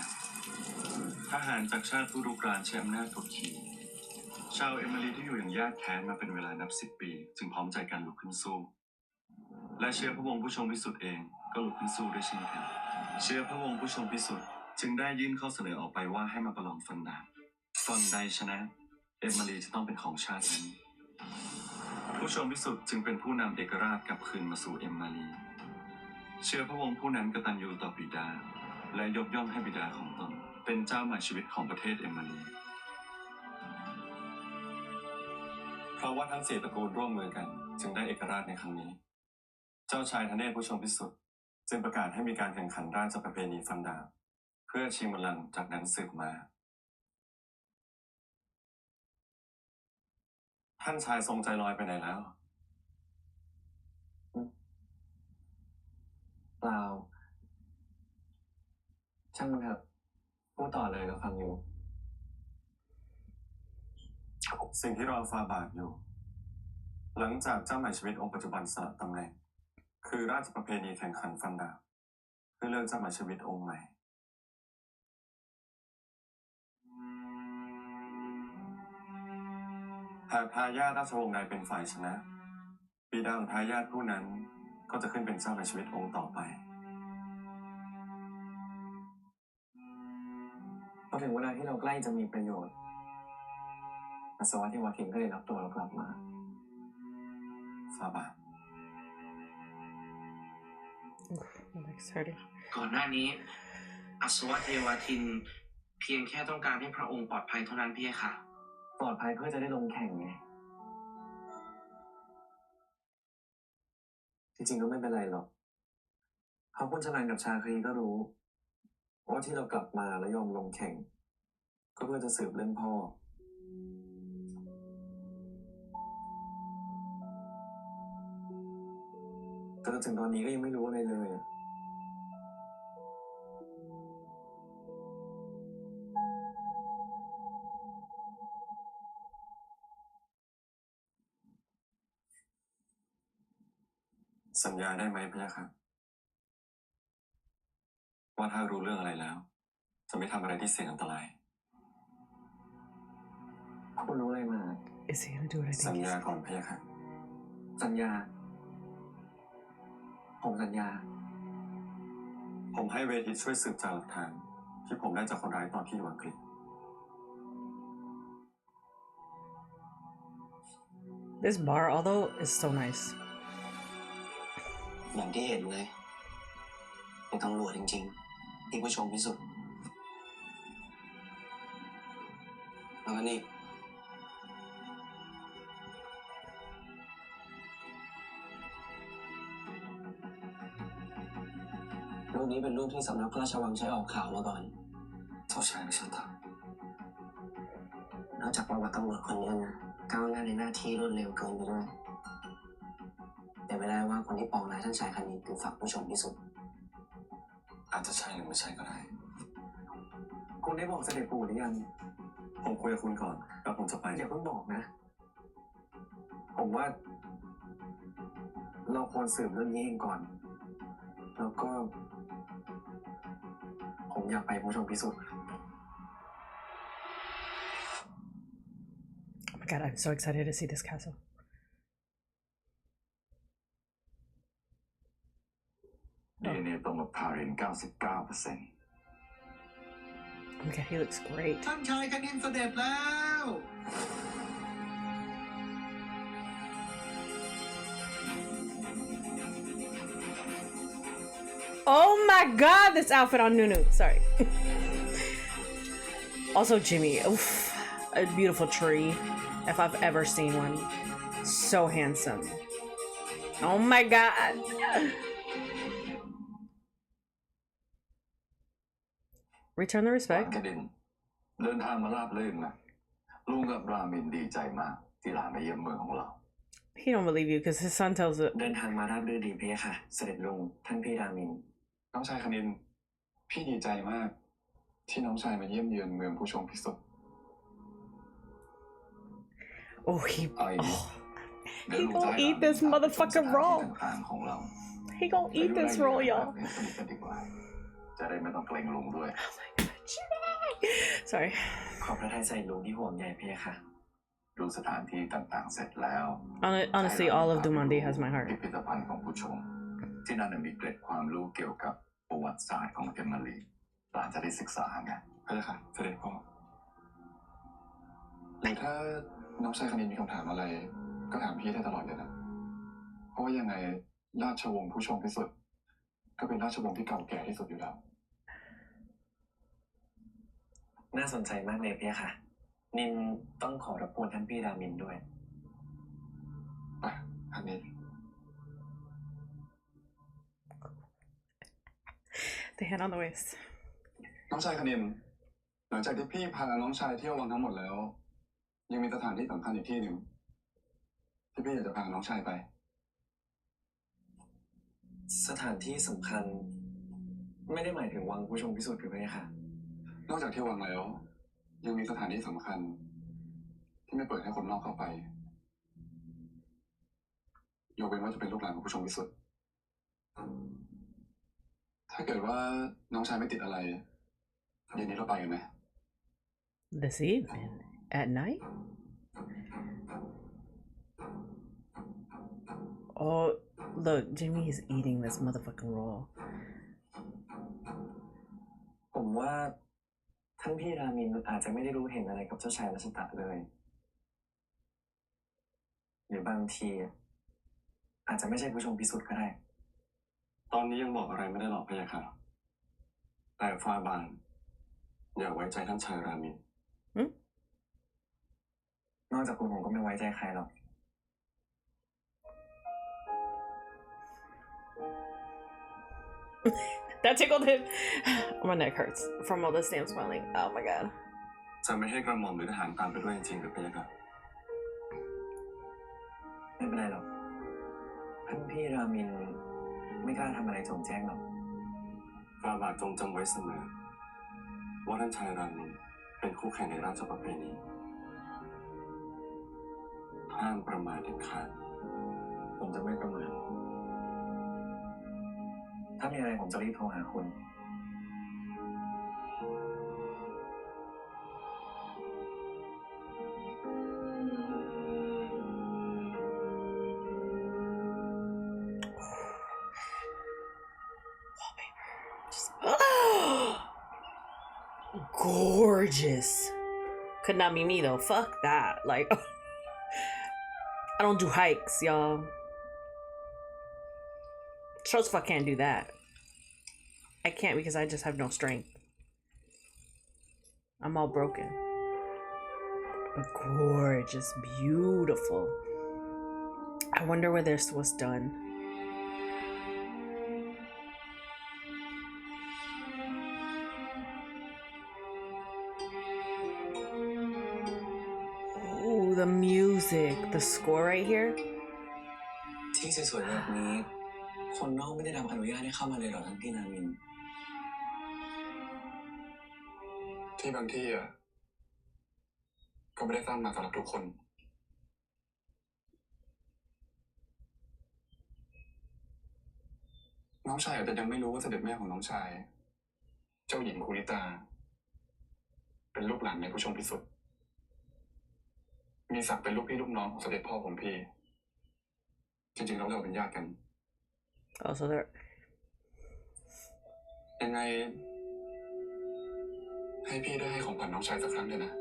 ทหารจากชาติผู้รุกรานใช้อำนาจกดขี่ชาวเอมิลีที่อยู่อย่างยากแค้นมาเป็นเวลานับ10 ปีจึงพร้อมใจกันลุกขึ้นสู้และเชื้อพระวงศ์ผู้ชมพิสุทธิ์เองก็ลุกขึ้นสู้ด้วยเช่นกันเชื้อพระวงศ์ผู้ชมพิสุทธิ์จึงได้ยื่นข้อเสนอออกไปว่าให้มาประลองฟันดาบฝั่งใดชนะเอมิลีจะต้องเป็นของชาตินั้นผู้ชมพิสุทธิ์จึงเป็นผู้นำเอกราชกลับคืนมาสู่เอมิลีเชื้อพระวงศ์ผู้นั้นกตัญญูต่อบิดาและยกย่องให้บิดาของตนเป็นเจ้าหมายชีวิตของประเทศเอมิลีเพราะว่าทั้ง4 ตระกูลร่วมมือกันจึงได้เอกราชในครั้งนี้เจ้าชายธเนศผู้ชมพิสุทธิ์จึงประกาศให้มีการแข่งขันราชประเพณีฟันดาบเพื่อชิงบัลลังก์จากนั้นสืบมาท่านชายทรงใจลอยไปไหนแล้วเปล่าช่างมันเถอะพูดต่อเลยเราฟังอยู่สิ่งที่รอฟาบาทอยู่หลังจากเจ้าหมายชีวิตองค์ปัจจุบันสละตำแหน่งคือราชประเพณีแข่งขันฟันดาบเพื่อเลือกเจ้าหมายชีวิตองค์ใหม่หากทายาทราชวงศ์ใดเป็นฝ่ายชนะบิดาของทายาทผู้นั้นก็จะขึ้นเป็นเจ้าหมายชีวิตองค์ต่อไปพอถึงเวลาที่เราใกล้จะมีประโยชน์ปัสสาวะที่วาทินก็เลยรับตัวเรากลับมาฟาบาท My leg's hurting. ก่อนหน้านี้อัศวะเทวาทินเพียงแค่ต้องการให้พระองค์ปลอดภัยเท่านั้นพี่ค่ะปลอดภัยเพื่อจะได้ลงแข่งไงจริงๆก็ไม่เป็นไรหรอกเพราะคุณชลันกับชาครีก็รู้ว่าที่เรากลับมาแล้วยอมลงแข่งก็เพื่อจะสืบเรื่องพ่อแต่จนถึงตอนนี้ก็ยังไม่รู้อะไรเลยสัญญาได้ไหมพะยะค่ะว่าถ้ารู้เรื่องอะไรแล้วจะไม่ทำอะไรที่เสี่ยงอันตรายคุณรู้อะไรมา Is he gonna do what I สัญ think ญา he's ก่อนพะยะค่ะสัญญา ผมสัญญา ผมให้เวทิตช่วยสืบจากหลักฐานที่ผมได้จากคนร้ายตอนที่อยู่อังกฤษ This bar, although, is so nice. อย่างที่เห็นเลยเป็นตำรวจจริงๆที่ผู้ชมพิสุทธิ์แล้วก็นี่รูปนี้เป็นรูปที่สำนักพระราชวังใช้ออกข่าวมาก่อนเจ้าชายไม่ใช่ตันอกจากประวัติตำรวจคนนี้นะก้าวหน้าในหน้าที่รวดเร็วเกินไปด้วยแต่ไม่ได้ว่าคนที่ปองร้ายท่านชายคณินคือฝักผู้ชมพิสุทธิ์อาจจะใช่หรือไม่ใช่ก็ได้คุณได้บอกเสด็จปู่หรือยังผมคุยกับคุณก่อนแล้วผมจะไป อย่าเพิ่งบอกนะ ผมว่า เราควรสืบเรื่องนี้เองก่อน แล้วก็ ผมอยากไปผู้ชมพิสูจน์ Oh my god, I'm so excited to see this castle. DNA ตรงกับคาริน 99% Oh my god, he looks great. ท่านชายคณินเสด็จแล้ว Oh my god, this outfit on Nunu. Sorry. Also, Jimmy. Oof, a beautiful tree. If I've ever seen one. So handsome. Oh my god. Return the respect. คดินเดินทางมาราบรื่นนะลุงกับรามินดีใจมากที่หลานมาเยี่ยมเมืองของเรา He don't believe you because his son tells it. เดินทางมาราบรื่นดีเพคะเสด็จลุงท่านพี่รามิน น้องชายคณินพี่ดีใจมากที่น้องชายมาเยี่ยมเยือนเมืองผู้ชมพิสุทธิ์ Oh, he. เอาอย่างนี้ Oh. เดี๋ยว He ลุงจะ gonna ให้ eat this หลาน motherfucker ไปชมสถานที่ raw. ต่างๆของเรา He gonna eat this raw, y'all. ไปสนิทกันดีกว่าจะได้ไม่ต้องเกรงลุงด้วย Oh my god, Jimmy. Sorry. ขอบพระทัยใจลุงที่ห่วงใยเพคะ ดูสถานที่ต่างๆเสร็จแล้ว Honestly, all of Dumandi has my heart. พิพิธภัณฑ์ของผู้ชม ที่นั่นมีเกร็ดความรู้เกี่ยวกับประวัติศาสตร์ของเอมิลีหลานจะได้ศึกษาไง พระเจ้าค่ะเสด็จพ่อหรือถ้าน้องชายคณินมีคำถามอะไร ก็ถามพี่ได้ตลอดเลยนะเพราะว่ายังไงราชวงศ์ผู้ชมพิสุทธิ์ก็เป็นราชวงศ์ที่เก่าแก่ที่สุดอยู่แล้ว น่าสนใจมากเลยเพคะนินต้องขอรบกวนท่านพี่รามินด้วย ไปคณิน The hand on the waist. น้องชายคณินหลังจากที่พี่พาน้องชายเที่ยววังทั้งหมดแล้ว ยังมีสถานที่สำคัญอีกที่หนึ่งที่พี่อยากจะพาน้องชายไป สถานที่สำคัญ ไม่ได้หมายถึงวังผู้ชมพิสุทธิ์หรือเพคะ นอกจากที่วังแล้ว ยังมีสถานที่สำคัญ ที่ไม่เปิดให้คนนอกเข้าไปยกเว้นว่าจะเป็นลูกหลานของผู้ชมพิสุทธิ์ถ้าเกิดว่าน้องชายไม่ติดอะไรเย็นนี้เราไปกันไหม This evening? At night? Oh, look, Jimmy is eating this motherfucking roll. ผมว่าท่านพี่รามินอาจจะไม่ได้รู้เห็นอะไรกับเจ้าชายรัชตะเลย หรือบางทีอาจจะไม่ใช่ผู้ชมพิสุทธิ์ก็ได้ ตอนนี้ยังบอกอะไรไม่ได้หรอกพะยะค่ะแต่ฟ้าบานอย่าไว้ใจท่านชายรามิน นอกจากคุณผมก็ไม่ไว้ใจใครหรอก That tickled him. My neck hurts from all this damn smiling. Oh my god. จะไม่ให้กระหม่อมหรือทหารตามไปด้วยจริงๆหรือพะยะค่ะ ไม่เป็นไรหรอก ท่านพี่รามินไม่กล้าทำอะไรโจงแจ้งหรอก ฟ้าบาทจงจำไว้เสมอว่าท่านชายรามินเป็นคู่แข่งในราชประเพณีห้ามประมาทเด็ดขาด ผมจะไม่ประมาทถ้ามีอะไรผมจะรีบโทรหาคุณ Oh gorgeous. Could not be me though. Fuck that. Like, I don't do hikes, y'all. Sure as fuck can't do that. I can't because I just have no strength. I'm all broken. But gorgeous, beautiful. I wonder where this was done. Ooh, the music, the score right here. ที่สวยๆแบบนี้คนนอกไม่ได้รับอนุญาตให้เข้ามาเลยเหรอท่านพี่นามิน ที่บางที่อ่ะก็ไม่ได้สร้างมาสำหรับทุกคนน้องชายอาจจะยังไม่รู้ว่าเสด็จแม่ของน้องชายเจ้าหญิงคุริตาเป็นลูกหลานในผู้ชงพิสุทธิ์มีศักดิ์เป็นลูกพี่ลูกน้องของเสด็จพ่อของพี่จริงๆแล้วเราเป็นญาติกัน Oh, so they're ยังไงให้พี่ได้ให้ของขวัญน้องชายสักครั้งเลยนะ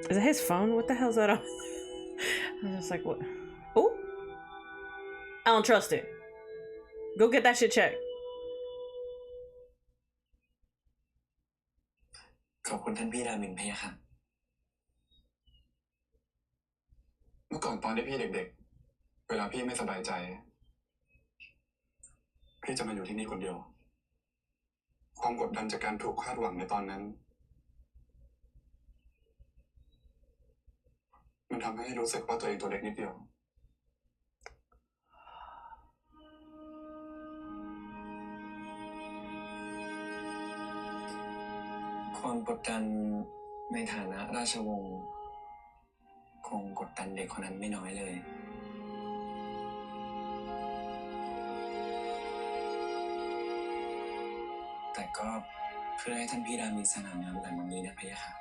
Is that his phone? What the hell's that on? I was just like, what? Oh, I don't trust it. Go get that shit checked. ขอบคุณท่านพี่รามินพะยะค่ะ เมื่อก่อนตอนที่พี่เด็กๆเวลาพี่ไม่สบายใจพี่จะมาอยู่ที่นี่คนเดียวความกดดันจากการถูกคาดหวังในตอนนั้นมันทำให้รู้สึกว่าตัวเองตัวเล็กนิดเดียว ความกดดันในฐานะราชวงศ์คงกดดันเด็กคนนั้นไม่น้อยเลย แต่ก็เพื่อให้ท่านพี่รามินสง่างามแต่วันนี้นะพะยะค่ะ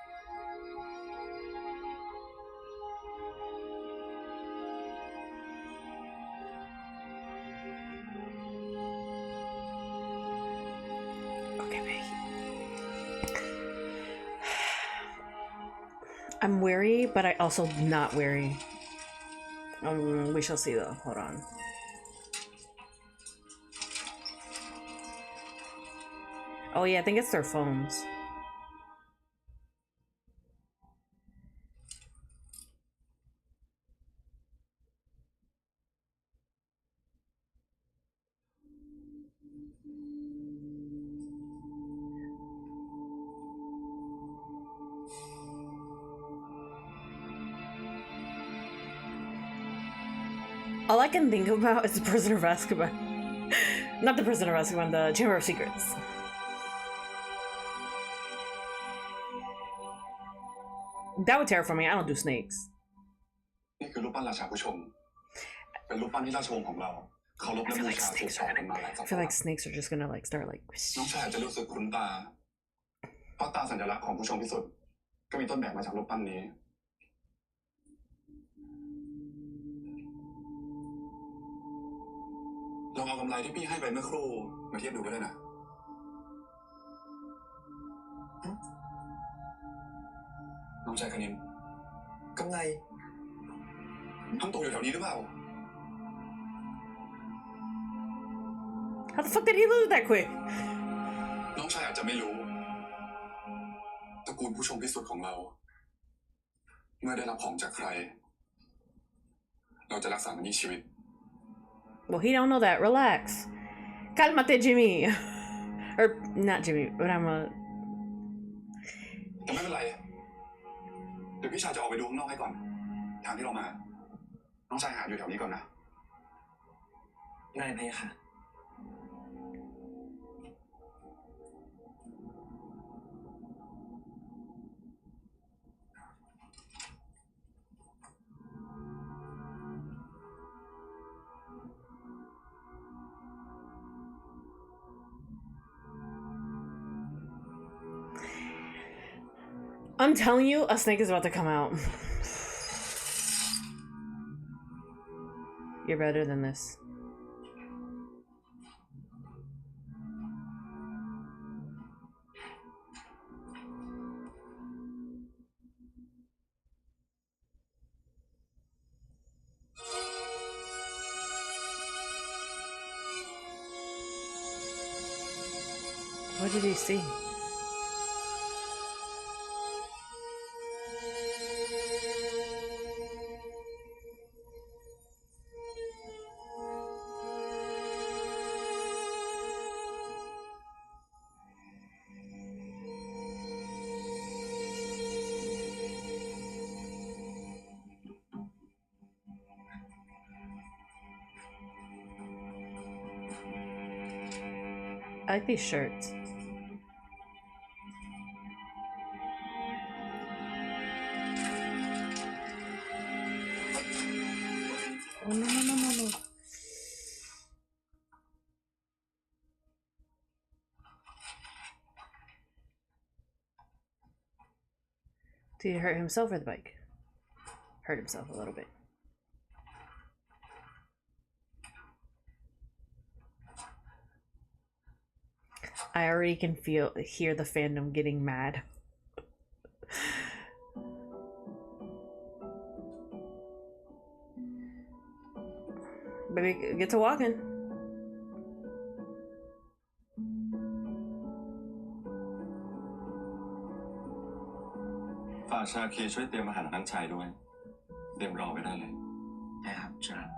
Okay, babe. I'm wary, but I also not wary. We shall see though. Hold on. Oh yeah, I think it's their phones. All I can think about is the Prisoner of Azkaban. Not the Prisoner of Azkaban, the Chamber of Secrets. That would terrify me. I don't do snakes. นี่คือรูปปั้นราชาผู้ชมเป็นรูปปั้นที่ราชวงศ์ของเราเคารพและบูชาสืบต่อกันมาหลายศตวรรษ I feel like snakes are just gonna like start like. น้องชายอาจจะรู้สึกคุ้นตาเพราะตาสัญลักษณ์ของผู้ชมพิสุทธิ์ก็มีต้นแบบมาจากรูปปั้นนี้ลองเอากำไรที่พี่ให้ไปเมื่อครู่มาเทียบดูก็ได้นะน้องชายคณินกำไรทั้งตกอยู่แถวนี้หรือเปล่า How the fuck did he lose that quick? น้องชายอาจจะไม่รู้ตระกูลผู้ชมพิสุทธิ์ของเราเมื่อได้รับของจากใครเราจะรักษามันในชีวิต Well, he don't know that. Relax. Calmate, Jimmy. Or not Jimmy, but I'm a. แต่ไม่เป็นไรเดี๋ยวพี่ชายจะออกไปดูข้างนอกให้ก่อนทางที่เรามาน้องชายหาอยู่แถวนี้ก่อนนะ ได้พะยะค่ะ I'm telling you, a snake is about to come out. You're better than this. What did he see? I like these shirts. Oh, no. Did he hurt himself or the bike? Hurt himself a little bit. I already can hear the fandom getting mad. Baby, get to walking. ฝากชาคีช่วยเตรียมอาหารท่านชายด้วยเตรียมรอไว้ได้เลย ได้ครับเชิญ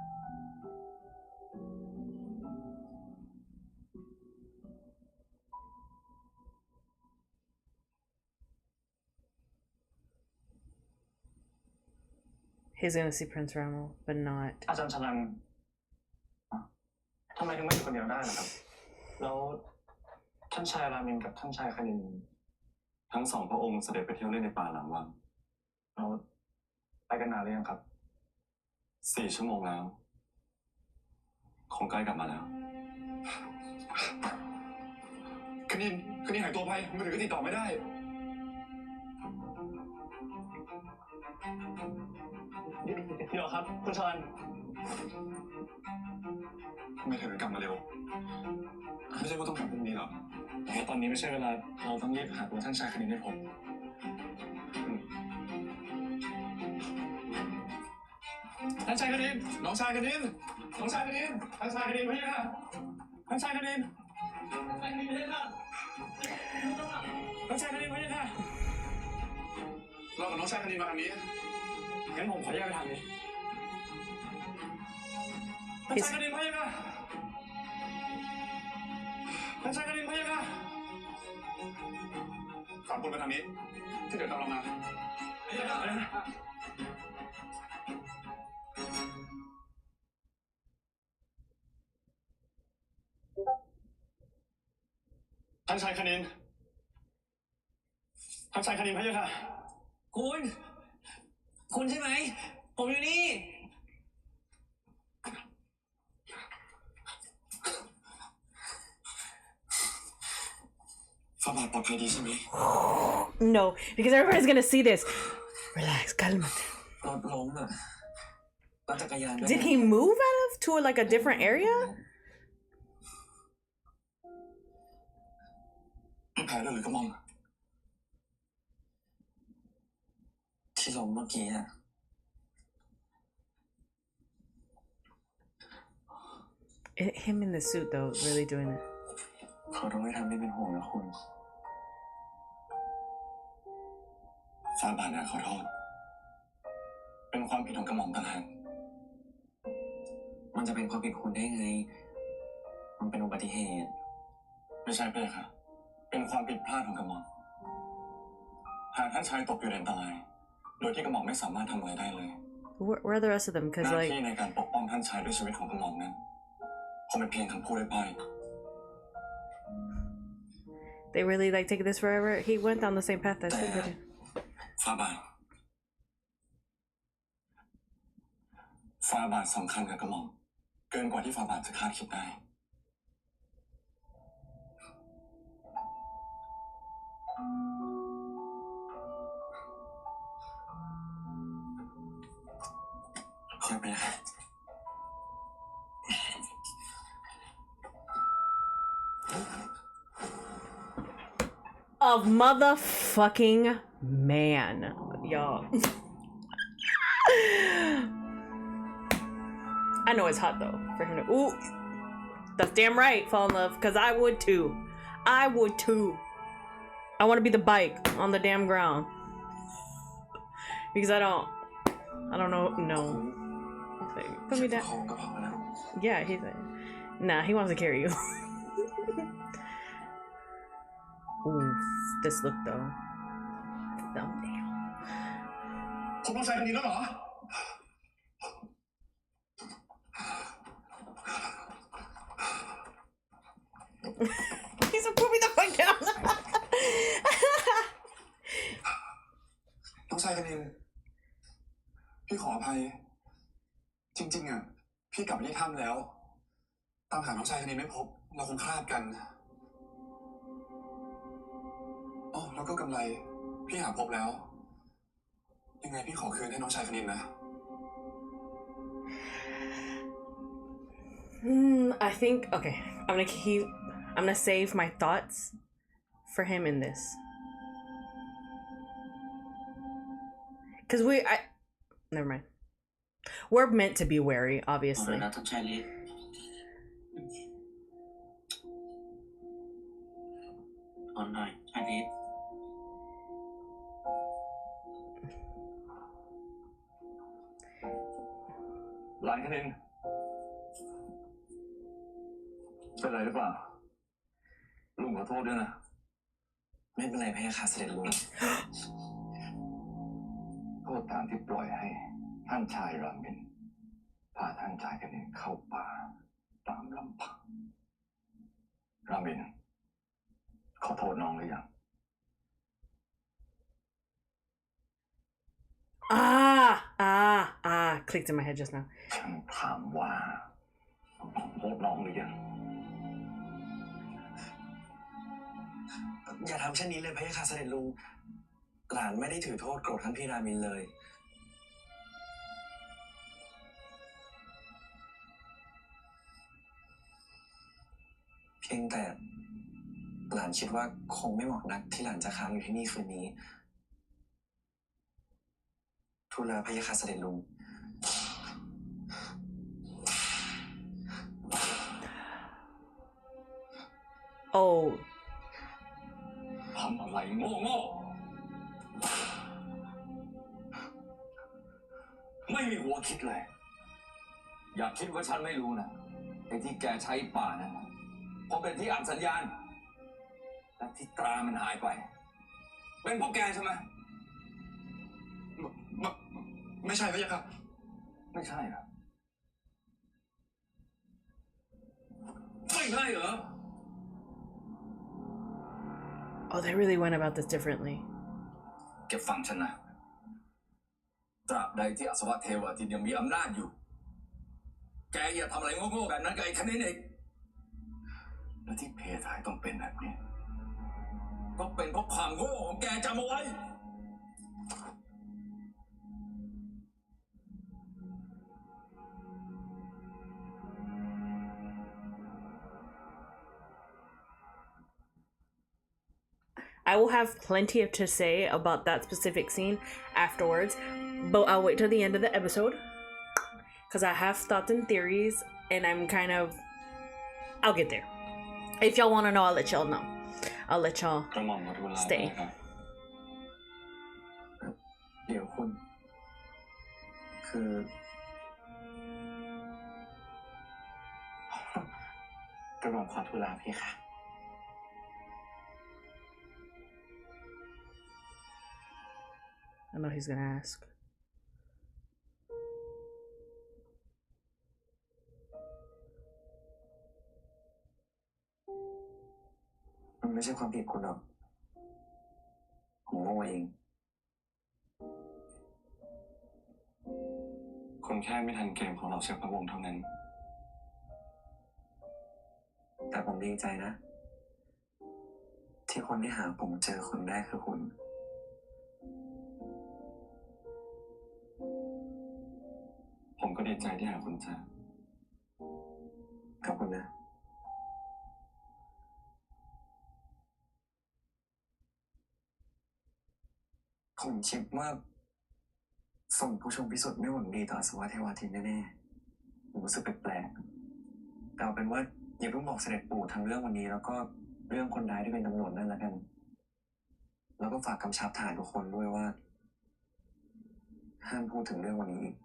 He's gonna see Prince Ramal, but not. อาจารย์ชลันทำไมถึงไม่อยู่คนเดียวได้ล่ะครับ แล้วท่านชายรามินกับท่านชายคณิน ทั้งสองพระองค์เสด็จไปเที่ยวเล่นในป่าหลังวัง เราไปกันนานหรือยังครับ 4 ชั่วโมงแล้ว คงใกล้กลับมาแล้ว คณินหายตัวไปมือถือก็ติดต่อไม่ได้ เดี๋ยวครับคุณชลัน ทำไมเธอถึงกลับมาเร็ว ไม่ใช่ว่าต้องกลับพรุ่งนี้หรอ แต่ว่าตอนนี้ไม่ใช่เวลาเราต้องรีบหาตัวท่านชายคณินให้พบ ท่านชายคณินน้องชายคณินน้องชายคณินท่านชายคณินพี่ค่ะท่านชายคณินท่านชายคณินพี่ค่ะท่านชายคณินพี่ค่ะ เรากับน้องชายคณินมาทางนี้ งั้นผมขอแยกไปทางนี้ท่านชายคณินพี่ค่ะท่านชายคณินพี่ค่ะ 3 คนไปทางนี้ ที่เดี๋ยวตามเรามา ท่านชายคณินท่านชายคณินพะยะค่ะคุณใช่ไหมผมอยู่นี่ ฝ่าบาทปลอดภัยดีใช่ไหม No, because everybody's gonna see this. Relax, calmate. รถล้มอ่ะรถจักรยานด้วย Did he move out of to like a different area? ไม่แพ้ด้วยหรือกระหม่อม ที่ล้มเมื่อกี้อ่ะ Him in the suit though, really doing it. ขอโทษที่ทำให้เป็นห่วงนะคุณ ฝ่าบาทอยากขอโทษ เป็นความผิดของกระหม่อมต่างหาก มันจะเป็นความผิดคุณได้ไง มันเป็นอุบัติเหตุ ไม่ใช่เป้ค่ะ เป็นความผิดพลาดของกระหม่อม หากท่านชายตกอยู่ในอันตราย โดยที่กระหม่อมไม่สามารถทำอะไรได้เลย Where are the rest of them? ห Because น้า like ที่ในการปกป้องท่านชายด้วยชีวิตของกระหม่อมนั้นคงเป็นเพียงคำพูดได้ไป they really like take this forever. He went down the same path that she did. ฝ่าบาทฝ่าบาทสำคัญกับกระหม่อมเกินกว่าที่ฝ่าบาทจะคาดคิดได้ ขอไปนะ of motherfucking man, y'all. I know it's hot though for him to. Ooh, that's damn right, fall in love. Cause I would too. I would too. I want to be the bike on the damn ground. Because I don't know. No. Like, put me down. Yeah, he's like, nah, he wants to carry you. Ooh, this look though. Thumbnail. ผมต้องใช้คันนี้แล้วเหรอ He's a put me the fuck down. น้องชายคณินพี่ขออภัย จริงๆอ่ะ พี่กลับไปที่ถ้ำแล้ว ตามหาน้องชายคณินไม่พบ เราคงคลาดกันอ๋อแล้วก็กำไร พี่หาพบแล้ว ยังไงพี่ขอคืนให้น้องชายคณินนะ I think okay. I'm gonna save my thoughts for him in this. Cause never mind. We're meant to be wary, obviously. ต้องใช้ลิฟต์อ่อนหน่อยใช้ลิฟต์ หลานคณินเป็นไรหรือเปล่าลุงขอโทษด้วยนะ ไม่เป็นไรพะยะค่ะเสด็จลุง โทษฐานที่ปล่อยให้ท่านชายรามินพาท่านชายคณินเข้าป่าตามลำพังรามินขอโทษน้องหรือยัง Clicked in my head just now. ฉันถามว่าขอโทษน้องหรือยัง อย่าทำเช่นนี้เลยพะยะค่ะเสด็จลุง หลานไม่ได้ถือโทษโกรธท่านพี่รามินเลย เพียงแต่หลานคิดว่าคงไม่เหมาะนักที่หลานจะค้างอยู่ที่นี่คืนนี้ ทูลลาพะยะค่ะเสด็จลุง Oh. ทำอะไรโง่ไม่มีหัวคิดเลย อย่าคิดว่าฉันไม่รู้นะไอ้ที่แกใช้ป่านั้นนะเพราะเป็นที่อ่านสัญญาณและที่ตรามันหายไป เป็นเพราะแกใช่ไหม ไม่ใช่พะยะค่ะ ไม่ใช่เหรอไม่ใช่เหรอ Oh, they really went about this differently. แกฟังฉันนะตราบใดที่อสวเทวทินยังมีอำนาจอยู่ แกอย่าทำอะไรโง่ๆแบบนั้นกับไอ้คณินอีกและที่เพทายต้องเป็นแบบนี้ ก็เป็นเพราะความโง่ของแกจำเอาไว้ I will have plenty to say about that specific scene afterwards, but I'll wait till the end of the episode because I have thoughts and theories, and I'll get there. If y'all want to know, I'll let y'all know. I'll let y'all stay. เดี๋ยวคุณ คือ กระหม่อมขอทูลลาพี่ค่ะ I know he's gonna ask. มันไม่ใช่ความผิดคุณหรอกผมโง่เอง คนแค่ไม่ทันเกมของเราเชือกพระวงศ์เท่านั้น แต่ผมดีใจนะ ที่คนที่หาผมเจอคนแรกคือคุณ ผมก็ดีใจที่หาคุณเจอ ขอบคุณนะ ผมคิดว่าส่งผู้ชมพิสุทธิ์ไม่หวังดีต่ออาสวะเทวาทินแน่ๆผมรู้สึกแปลกๆแต่เอาเป็นว่าอย่าเพิ่งบอกเสด็จปู่ทางเรื่องวันนี้แล้วก็เรื่องคนร้ายที่เป็นตำรวจนั่นแล้วกันแล้วก็ฝากกำชับทหารทุกคนด้วยว่าห้ามพูดถึงเรื่องวันนี้อีก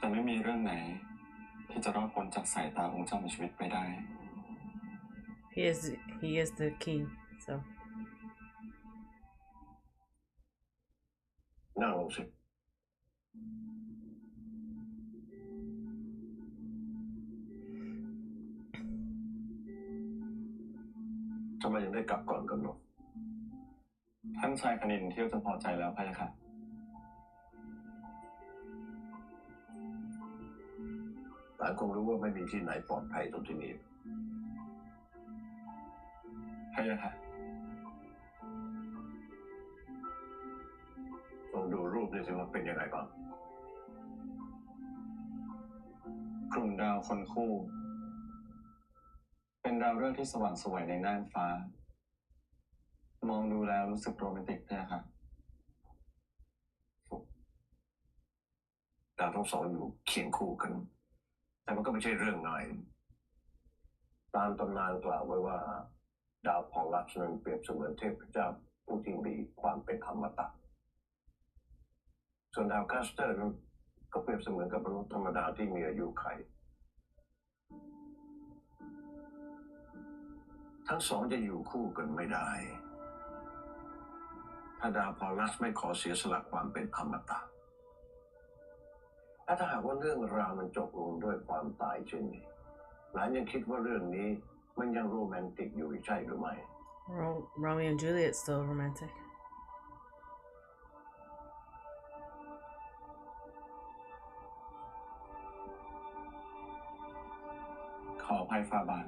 จะไม่มีเรื่องไหนที่จะรอดพ้นจากสายตาองค์เจ้าในชีวิตไปได้ he is the king, so นั่งลงสิทำไมยังได้กลับก่อนกำหนด ท่านชายคณินเที่ยวจะพอใจแล้วพะยะค่ะหลายคงรู้ว่าไม่มีที่ไหนปลอดภัยเท่าที่นี่ พะยะค่ะ ลองดูรูปนี่สิว่าเป็นยังไงบ้าง กลุ่มดาวคนคู่ เป็นดาวฤกษ์ที่สว่างไสวในน่านฟ้ามองดูแล้วรู้สึกโรแมนติกพะยะค่ะ ดาวทั้งสองอยู่เคียงคู่กัน แต่มันก็ไม่ใช่เรื่องง่าย ตามตำนานกล่าวไว้ว่า ดาวพอลลัสนั้นเปรียบเสมือนเทพเจ้าผู้ที่มีความเป็นอมตะ ส่วนดาวคาสเตอร์นั้นก็เปรียบเสมือนกับมนุษย์ธรรมดาที่มีอายุไข ทั้งสองจะอยู่คู่กันไม่ได้ ถ้าดาวพอลลัสไม่ขอเสียสละความเป็นอมตะถ้าหากว่าเรื่องราวมันจบลงด้วยความตายเช่นนี้หลานยังคิดว่าเรื่องนี้มันยังโรแมนติกอยู่ใช่หรือไม่ Romeo and Juliet's still romantic. ขออภัยฝ่าบาท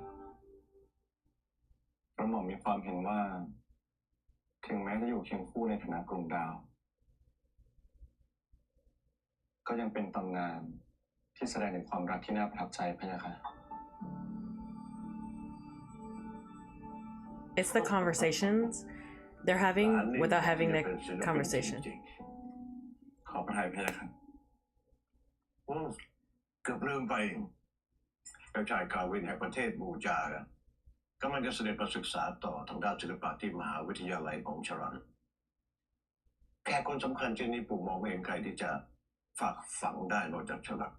กระหม่อมมีความเห็นว่า ถึงแม้จะอยู่เคียงคู่ในฐานะกลุ่มดาว ก็ยังเป็นตำนานที่แสดงถึงความรักที่น่าประทับใจพะยะค่ะ It's the conversations they're having without having the conversation. ขอประทายพะยะค่ะ เกือบลืมไปเจ้าชายกาวินแห่งประเทศบูจากันกำลังจะเสด็จมาศึกษาต่อทางด้านศิลปะที่มหาวิทยาลัยของชรันแขกคนสำคัญเช่นนี้ปู่มองไม่เห็นใครที่จะฝากฝังได้นอกจากฉลัก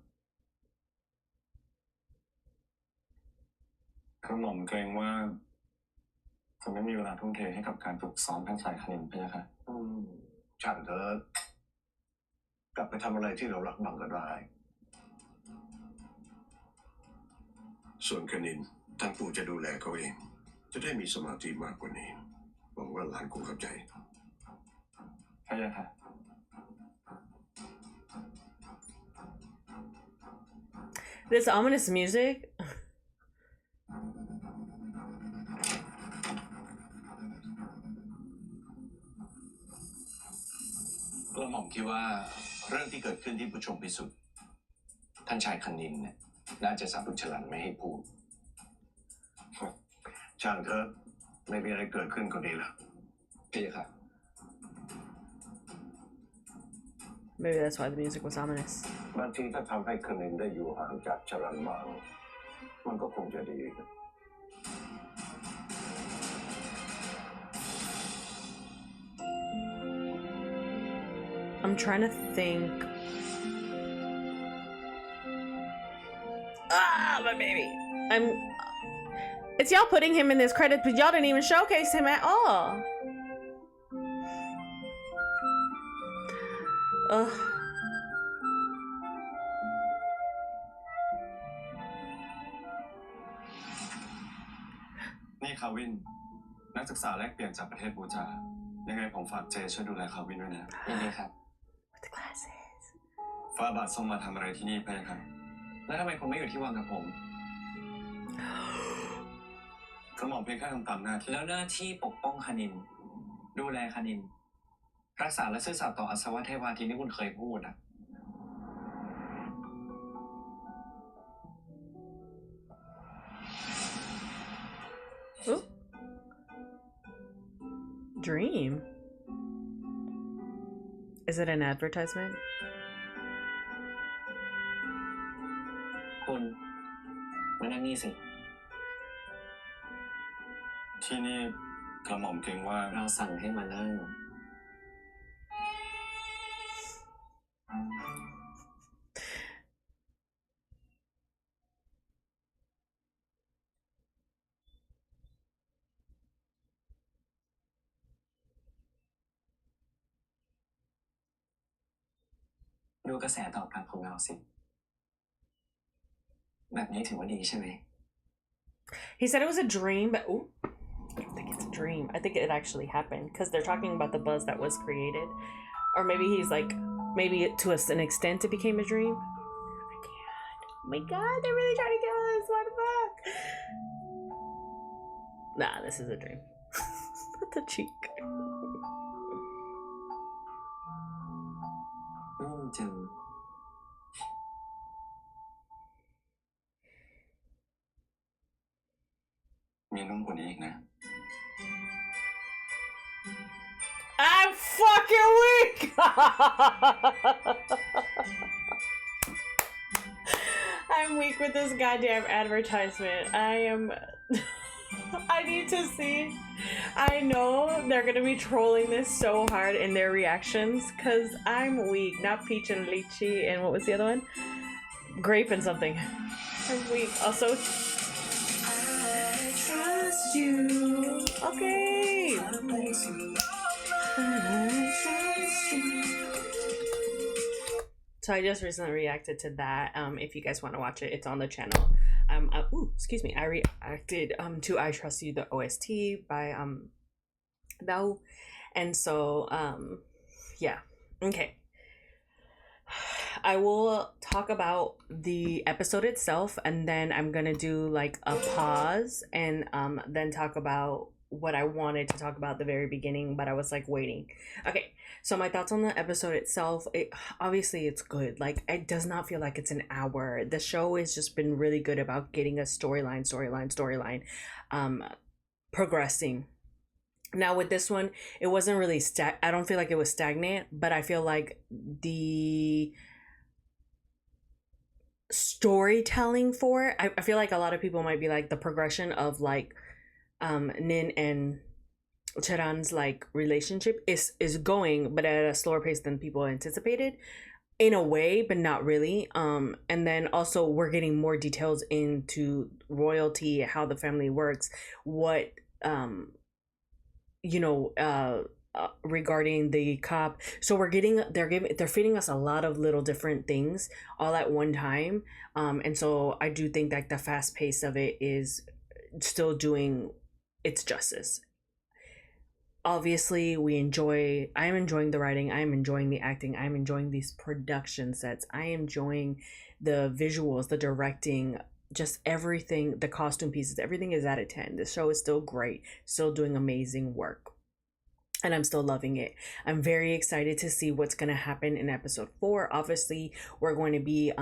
กระหม่อมเกรงว่าจะไม่มีเวลาทุ่มเทให้กับการฝึกซ้อมท่านชายคณินพะยะค่ะ ช่างเถอะกลับไปทำอะไรที่เรารักบังก็ได้ ส่วนคณินทางปู่จะดูแลเขาเอง จะได้มีสมาธิมากกว่านี้หวังว่าหลานคงเข้าใจ พะยะค่ะ This ominous music. กระหม่อมคิดว่าเรื่องที่เกิดขึ้นที่ผู้ชมพิสุทธิ์ท่านชายคณินเนี่ยน่าจะสั่งบุญฉลันไม่ให้พูด ช่างเถอะไม่มีอะไรเกิดขึ้นก็ดีละ พี่ค่ะ Maybe that's why the music was ominous. บางทีถ้าทำให้คณินได้อยู่ห่างจากชรันบ้างมันก็คงจะดี I'm trying to think. Ah, my baby. It's y'all putting him in this credit, but y'all didn't even showcase him at all. Ugh. นี่คาวิน นักศึกษาแลกเปลี่ยนจากประเทศบูจา ยังไงผมฝากเจช่วยดูแลคาวินด้วยนะยินดีครับ With the glasses. ฟ้าบาทส่งมาทำอะไรที่นี่พะยะค่ะ แล้วทำไมผมไม่อยู่ที่วังกับผม กระหม่อมเพียงแค่ทำตามหน้าที่แล้วหน้าที่ปกป้องคณิน ดูแลคณิน รักษาและซื่อสัตย์ต่ออาสวะเทวาทินที่คุณเคยพูดอ่ะ Ooh. dream? Is it an advertisement? คุณมานั่งนี่สิ ที่นี่กระหม่อมเกรงว่า เราสั่งให้มานั่ง ดูกระแสตอบรับของเราสิ แบบนี้ถือว่าดีใช่ไหม He said it was a dream, but ooh, I don't think it's a dream. I think it actually happened because they're talking about the buzz that was created. Or maybe he's like, maybe to an extent it became a dream. Oh my god, they're really trying to kill us. What the fuck? Nah, this is a dream. The cheek. จัง มีนุ่มกว่านี้อีกนะ I'm fucking weak. I'm weak with this goddamn advertisement. I need to see. I know they're gonna be trolling this so hard in their reactions because I'm weak. Not peach and lychee, and what was the other one? Grape and something. I'm weak. Also, I trust you. Okay. So I just recently reacted to that. If you guys want to watch it, it's on the channel. Excuse me. I reacted to I Trust You, the OST by Dao. And so yeah. Okay. I will talk about the episode itself, and then I'm gonna do like a pause and then talk about what I wanted to talk about at the very beginning, but I was like waiting. Okay, so my thoughts on the episode itself. Obviously it's good. Like, it does not feel like it's an hour. The show has just been really good about getting a storyline progressing. Now with this one, it wasn't really I don't feel like it was stagnant, but I feel like the storytelling for it, I feel like a lot of people might be like the progression of like Nin and Charan's like relationship is going, but at a slower pace than people anticipated, in a way, but not really. And then also we're getting more details into royalty, how the family works, what regarding the cop. So they're feeding us a lot of little different things all at one time. And so I do think that the fast pace of it is still doing its justice. Obviously I'm enjoying the writing, I'm enjoying the acting, I'm enjoying these production sets, I am enjoying the visuals, the directing, just everything, the costume pieces, everything is at a 10. The show is still great, still doing amazing work, and I'm still loving it. I'm very excited to see what's going to happen in episode 4. Obviously we're going to be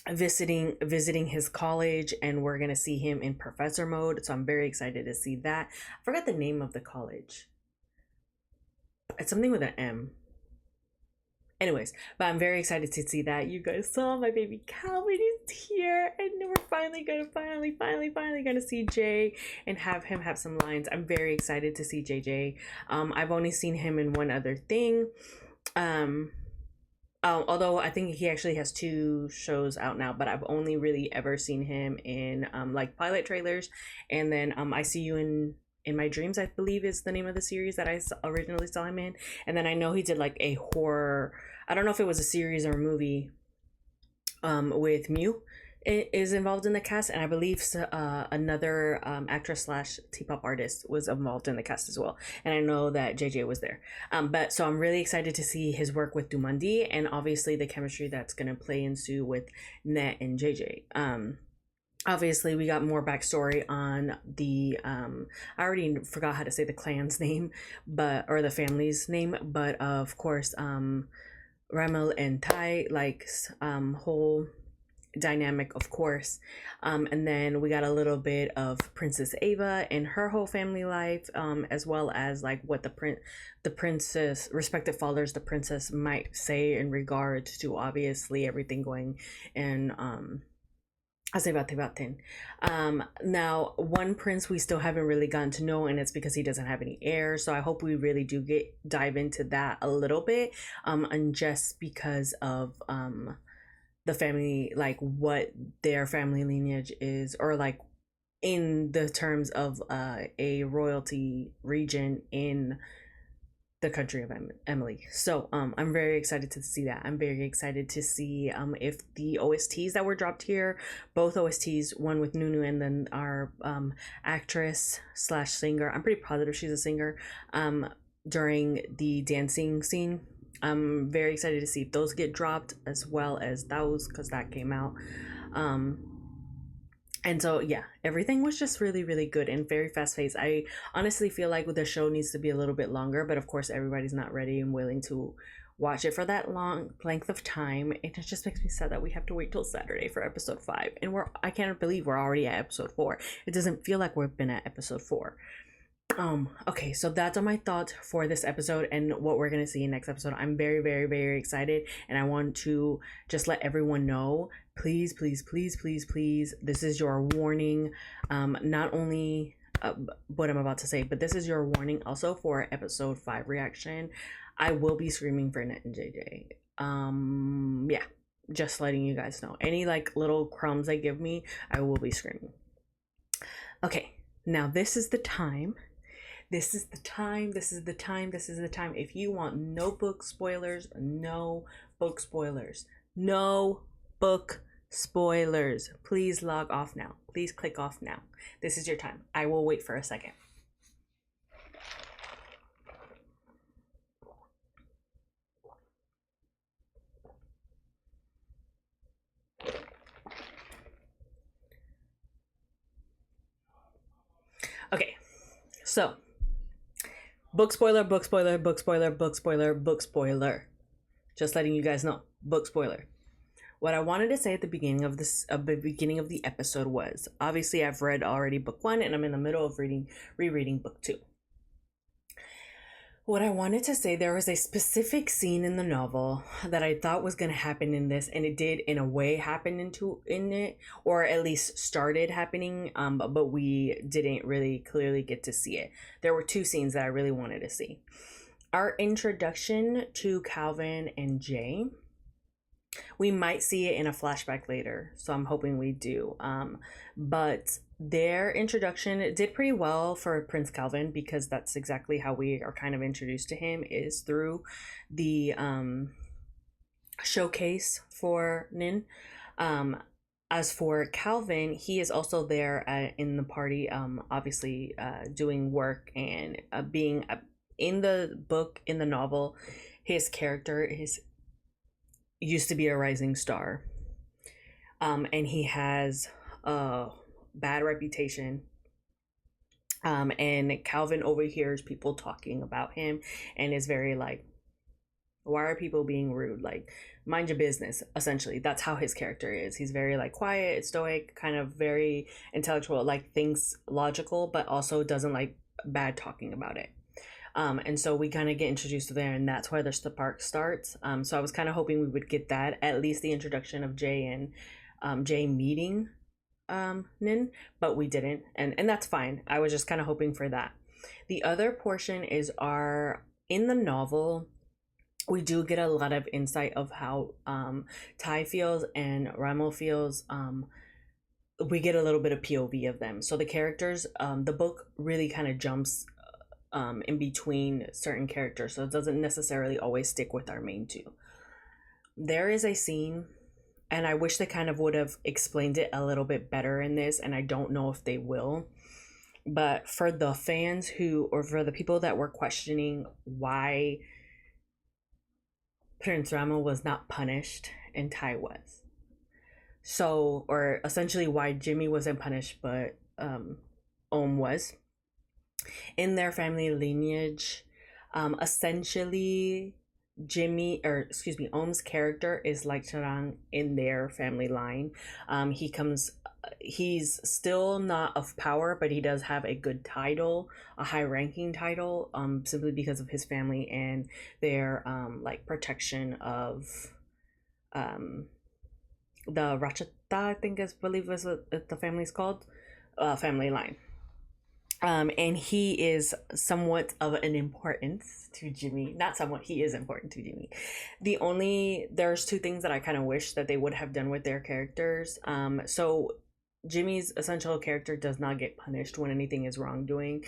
visiting his college, and we're gonna see him in professor mode, so I'm very excited to see that. I forgot the name of the college. It's something with an M. Anyways, but I'm very excited to see that. You guys saw my baby Calvin is here, and we're finally gonna see Jay and have him have some lines. I'm very excited to see JJ. I've only seen him in one other thing. Although I think he actually has 2 shows out now, but I've only really ever seen him in like pilot trailers, and then I See You in My Dreams, I believe is the name of the series that I originally saw him in. And then I know he did like a horror, I don't know if it was a series or a movie with Mew is involved in the cast, and I believe another actress / T-pop artist was involved in the cast as well, and I know that JJ was there. But so I'm really excited to see his work with Dumandi, and obviously the chemistry that's going to ensue with Net and JJ. Obviously we got more backstory on the I already forgot how to say the clan's name, or the family's name, but of course Ramel and Tai, like whole dynamic, of course. And then we got a little bit of Princess Ava and her whole family life, as well as like what the princess, respective fathers, the princess might say in regards to obviously everything going in now one prince we still haven't really gotten to know, and it's because he doesn't have any heirs, so I hope we really do dive into that a little bit, and just because of the family, like what their family lineage is, or like in the terms of a royalty region in the country of Emily. So I'm very excited to see that. I'm very excited to see if the OSTs that were dropped here, both OSTs, one with Nunu and then our actress slash singer, I'm pretty positive she's a singer, during the dancing scene. I'm very excited to see if those get dropped, as well as those, because that came out. And so yeah, everything was just really, really good and very fast paced. I honestly feel like the show needs to be a little bit longer, but of course everybody's not ready and willing to watch it for that long length of time. It just makes me sad that we have to wait till Saturday for episode 5, and I can't believe we're already at episode 4. It doesn't feel like we've been at episode 4. Okay, so that's all my thoughts for this episode and what we're gonna see in next episode. I'm very, very, very excited, and I want to just let everyone know, please, this is your warning. Not only what I'm about to say, but this is your warning also for episode 5 reaction. I will be screaming for Net and JJ. Yeah, just letting you guys know. Any like little crumbs they give me, I will be screaming. Okay, now this is the time. This is the time. If you want no book spoilers, please log off now. Please click off now. This is your time. I will wait for a second. Okay, so book spoiler. Just letting you guys know, book spoiler. What I wanted to say at the beginning of the episode was, obviously I've read already book 1 and I'm in the middle of rereading book 2. What I wanted to say, there was a specific scene in the novel that I thought was going to happen in this, and it did in a way happen in it, or at least started happening, but we didn't really clearly get to see it. There were 2 scenes that I really wanted to see. Our introduction to Calvin and Jay, we might see it in a flashback later, so I'm hoping we do. But their introduction did pretty well for Prince Calvin, because that's exactly how we are kind of introduced to him, is through the showcase for Nin. As for Calvin, he is also there in the party, obviously doing work and being in the book, in the novel. His character used to be a rising star, and he has a bad reputation, and Calvin overhears people talking about him and is very like, why are people being rude, like mind your business. Essentially, that's how his character is. He's very like quiet, stoic, kind of very intellectual, like thinks logical, but also doesn't like bad talking about it. And so we kind of get introduced to there, and that's where the spark starts. So I was kind of hoping we would get that, at least the introduction of Jay and Jay meeting Nin, but we didn't, and that's fine. I was just kind of hoping for that. The other portion is in the novel, we do get a lot of insight of how Tai feels and Ramo feels. We get a little bit of POV of them. So the characters, the book really kind of jumps in between certain characters, so it doesn't necessarily always stick with our main 2. There is a scene, and I wish they kind of would have explained it a little bit better in this, and I don't know if they will, but for the fans or for the people that were questioning why Prince Ramo was not punished and Tai was, so, or essentially why Jimmy wasn't punished but Om was, in their family lineage, essentially Om's character is like Charang in their family line. He's still not of power, but he does have a good title, a high ranking title, simply because of his family and their like protection of the Rachata, I think is believe is what the family's called, family line. And he is somewhat of an importance to Jimmy. Not somewhat, he is important to Jimmy. There's two things that I kind of wish that they would have done with their characters. So Jimmy's essential character does not get punished when anything is wrongdoing,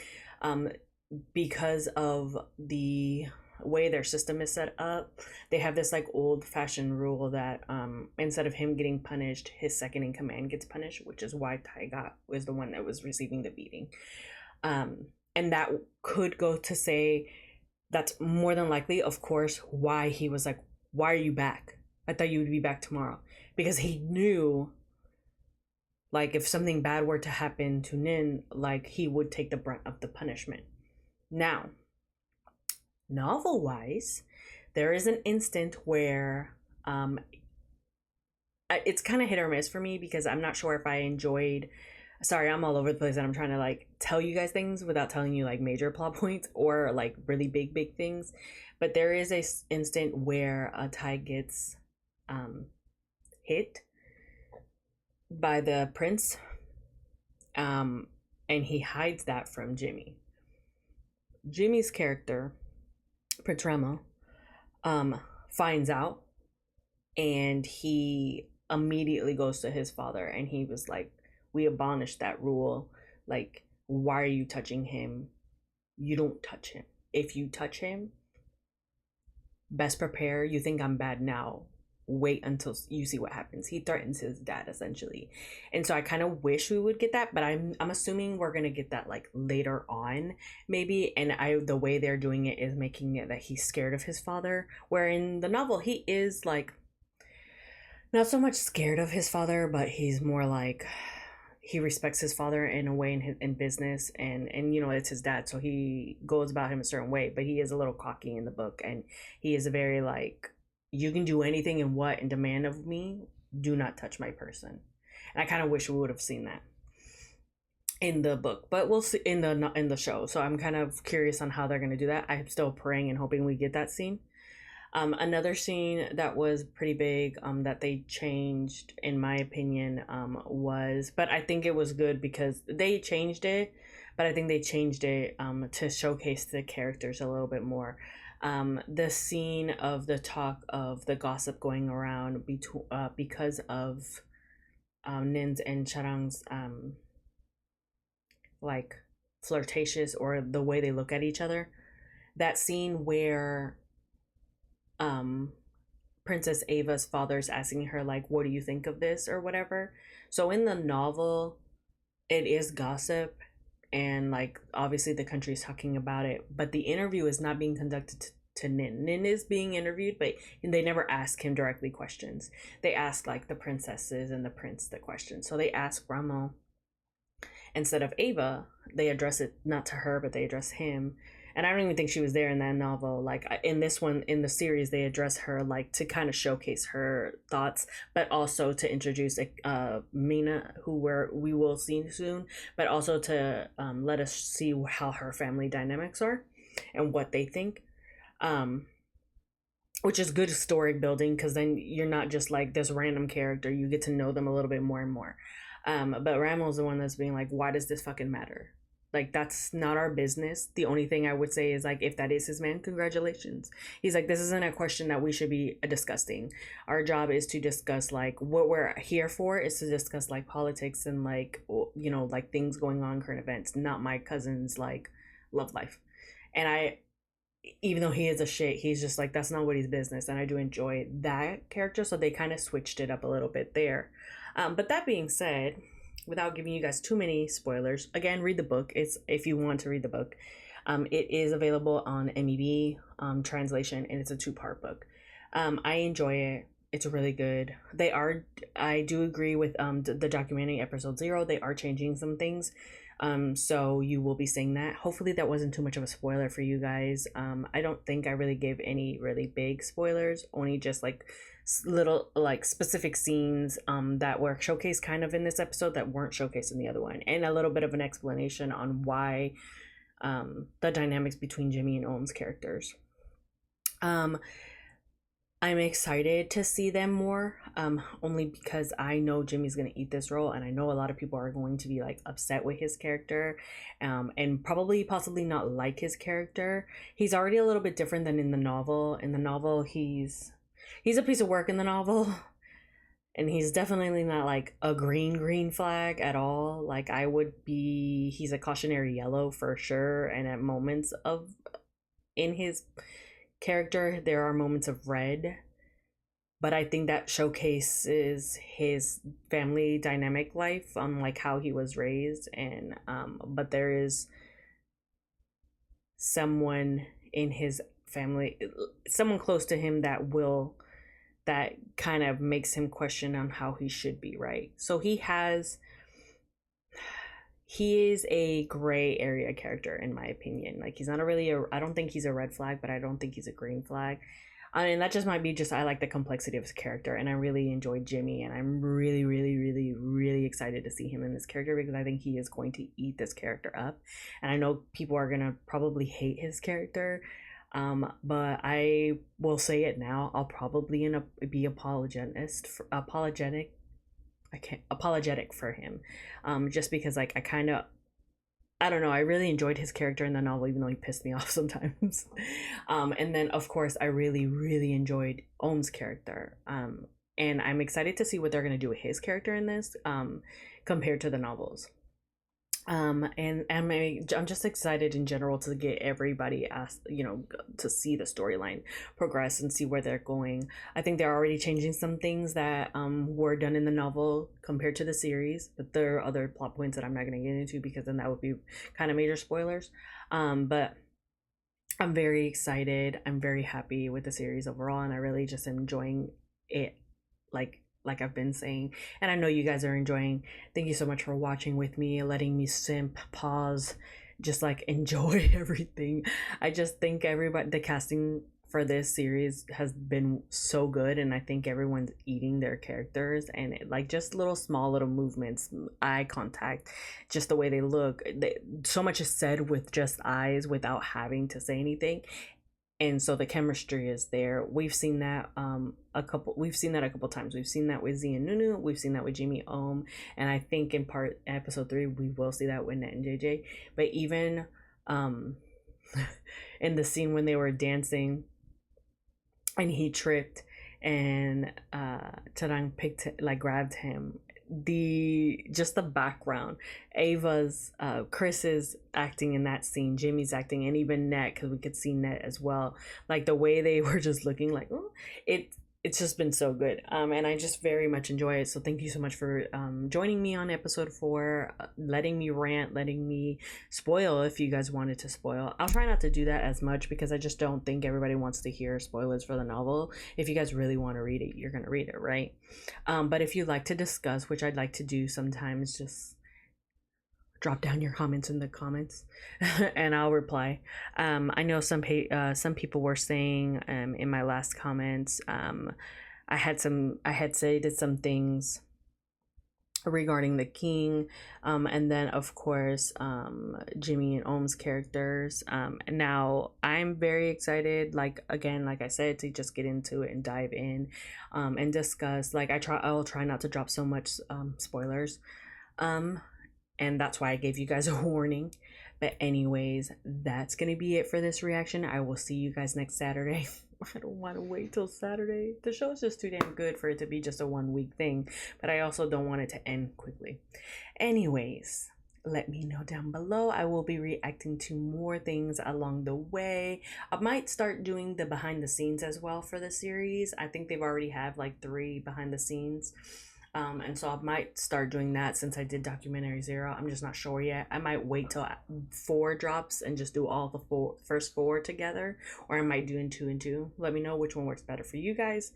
because of the way their system is set up. They have this like old fashioned rule that instead of him getting punished, his second in command gets punished, which is why Taiga was the one that was receiving the beating. And that could go to say that's more than likely, of course, why he was like, why are you back? I thought you would be back tomorrow. Because he knew, like, if something bad were to happen to Nin, like, he would take the brunt of the punishment. Now, novel-wise, there is an instant where it's kind of hit or miss for me, because I'm not sure if I enjoyed... Sorry, I'm all over the place and I'm trying to like tell you guys things without telling you like major plot points or like really big things. But there is a instant where Tai gets hit by the prince, and he hides that from Jimmy. Jimmy's character, Prince Ramo, finds out, and he immediately goes to his father, and he was like, we abolished that rule. Like, why are you touching him? You don't touch him. If you touch him, best prepare. You think I'm bad now. Wait until you see what happens. He threatens his dad, essentially. And so I kind of wish we would get that, but I'm assuming we're gonna get that like later on, maybe. And the way they're doing it is making it that he's scared of his father. Where in the novel, he is like not so much scared of his father, but he's more like, he respects his father in a way in business, and you know, it's his dad, so he goes about him a certain way, but he is a little cocky in the book, and he is a very like, you can do anything and what and demand of me, do not touch my person. And I kind of wish we would have seen that in the book, but we'll see in the show. So I'm kind of curious on how they're going to do that. I'm still praying and hoping we get that scene. Another scene that was pretty big, that they changed, in my opinion, was, but I think it was good because they changed it, but I think they changed it to showcase the characters a little bit more. The scene of the talk of the gossip going around because of Nin's and Charang's like flirtatious, or the way they look at each other. That scene where Princess Ava's father's asking her like, what do you think of this or whatever. So in the novel, it is gossip, and like obviously the country is talking about it, but the interview is not being conducted to Nin. Nin is being interviewed, but they never ask him directly questions. They ask like the princesses and the prince the questions. So they ask Ramo instead of Ava. They address it not to her, but they address him. And I don't even think she was there in that novel. Like in this one, in the series, they address her like to kind of showcase her thoughts, but also to introduce Mina, who we will see soon, but also to let us see how her family dynamics are and what they think. Which is good story building, because then you're not just like this random character. You get to know them a little bit more and more. But Ramel's the one that's being like, why does this fucking matter? Like, that's not our business. The only thing I would say is, like, if that is his man, congratulations. He's like, this isn't a question that we should be discussing. Our job is to discuss, like, what we're here for is to discuss, like, politics and, like, you know, like, things going on, current events, not my cousin's, like, love life. And even though he is a shit, he's just like, that's not what his business. And I do enjoy that character. So they kind of switched it up a little bit there. But that being said, without giving you guys too many spoilers, again, read the book. It's, if you want to read the book, it is available on MEB translation, and it's a 2-part book. I enjoy it. It's really good. I do agree with the documentary episode 0. They are changing some things. So you will be seeing that. Hopefully that wasn't too much of a spoiler for you guys. I don't think I really gave any really big spoilers, only just like little like specific scenes that were showcased kind of in this episode that weren't showcased in the other one, and a little bit of an explanation on why the dynamics between Jimmy and Ohm's characters. I'm excited to see them more, only because I know Jimmy's gonna eat this role, and I know a lot of people are going to be like upset with his character, and probably possibly not like his character. He's already a little bit different than in the novel. In the novel, he's a piece of work in the novel, and he's definitely not like a green flag at all. Like I would be, he's a cautionary yellow for sure, and at moments of in his character there are moments of red, but I think that showcases his family dynamic life on like how he was raised, and but there is someone in his family, someone close to him that kind of makes him question on how he should be, right? So he is a gray area character in my opinion. Like he's not I don't think he's a red flag, but I don't think he's a green flag. I mean, that just might be just I like the complexity of his character, and I really enjoyed Jimmy, and I'm really excited to see him in this character because I think he is going to eat this character up. And I know people are gonna probably hate his character, but I will say it now. I'll probably be apologetic for him, just because like I don't know, I really enjoyed his character in the novel, even though he pissed me off sometimes. And then of course I really enjoyed Ohm's character, and I'm excited to see what they're going to do with his character in this, compared to the novels. And I'm just excited in general to get everybody asked, to see the storyline progress and see where they're going. I think they're already changing some things that were done in the novel compared to the series, but there are other plot points that I'm not going to get into because then that would be kind of major spoilers. But I'm very excited. I'm very happy with the series overall, and I really just am enjoying it, like I've been saying, and I know you guys are enjoying. Thank you so much for watching with me, letting me simp, pause, just like enjoy everything. I just think the casting for this series has been so good, and I think everyone's eating their characters, and like just small little movements, eye contact, just the way they look. So much is said with just eyes without having to say anything, and so the chemistry is there. We've seen that a couple times. We've seen that with Z and Nunu, we've seen that with Jimmy Ohm, and I think in episode 3 we will see that with Net and JJ. But even in the scene when they were dancing and he tripped and Tarang grabbed him, the background, Ava's, Chris's acting in that scene, Jimmy's acting, and even Net, because we could see Net as well, like the way they were just looking like, oh, it's just been so good, and I just very much enjoy it. So thank you so much for joining me on episode 4, letting me rant, letting me spoil if you guys wanted to spoil. I'll try not to do that as much because I just don't think everybody wants to hear spoilers for the novel. If you guys really want to read it, you're gonna read it, right? But if you'd like to discuss, which I'd like to do sometimes, just drop down your comments in the comments and I'll reply. I know some people were saying in my last comments, I had stated some things regarding the king, and then of course Jimmy and Ohm's characters. Now I'm very excited, like I said, to just get into it and dive in and discuss. I'll try not to drop so much spoilers, and that's why I gave you guys a warning. But anyways, that's gonna be it for this reaction. I will see you guys next Saturday. I don't want to wait till Saturday. The show is just too damn good for it to be just a 1 week thing, but I also don't want it to end quickly. Anyways, let me know down below. I will be reacting to more things along the way. I might start doing the behind the scenes as well for the series. I think they've already have like 3 behind the scenes. And so I might start doing that since I did documentary 0. I'm just not sure yet. I might wait till 4 drops and just do all the first 4 together, or I might do in 2 and 2. Let me know which one works better for you guys.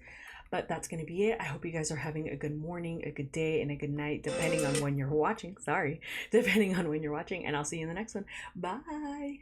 But that's going to be it. I hope you guys are having a good morning, a good day, and a good night, depending on when you're watching. Sorry, depending on when you're watching. And I'll see you in the next one. Bye.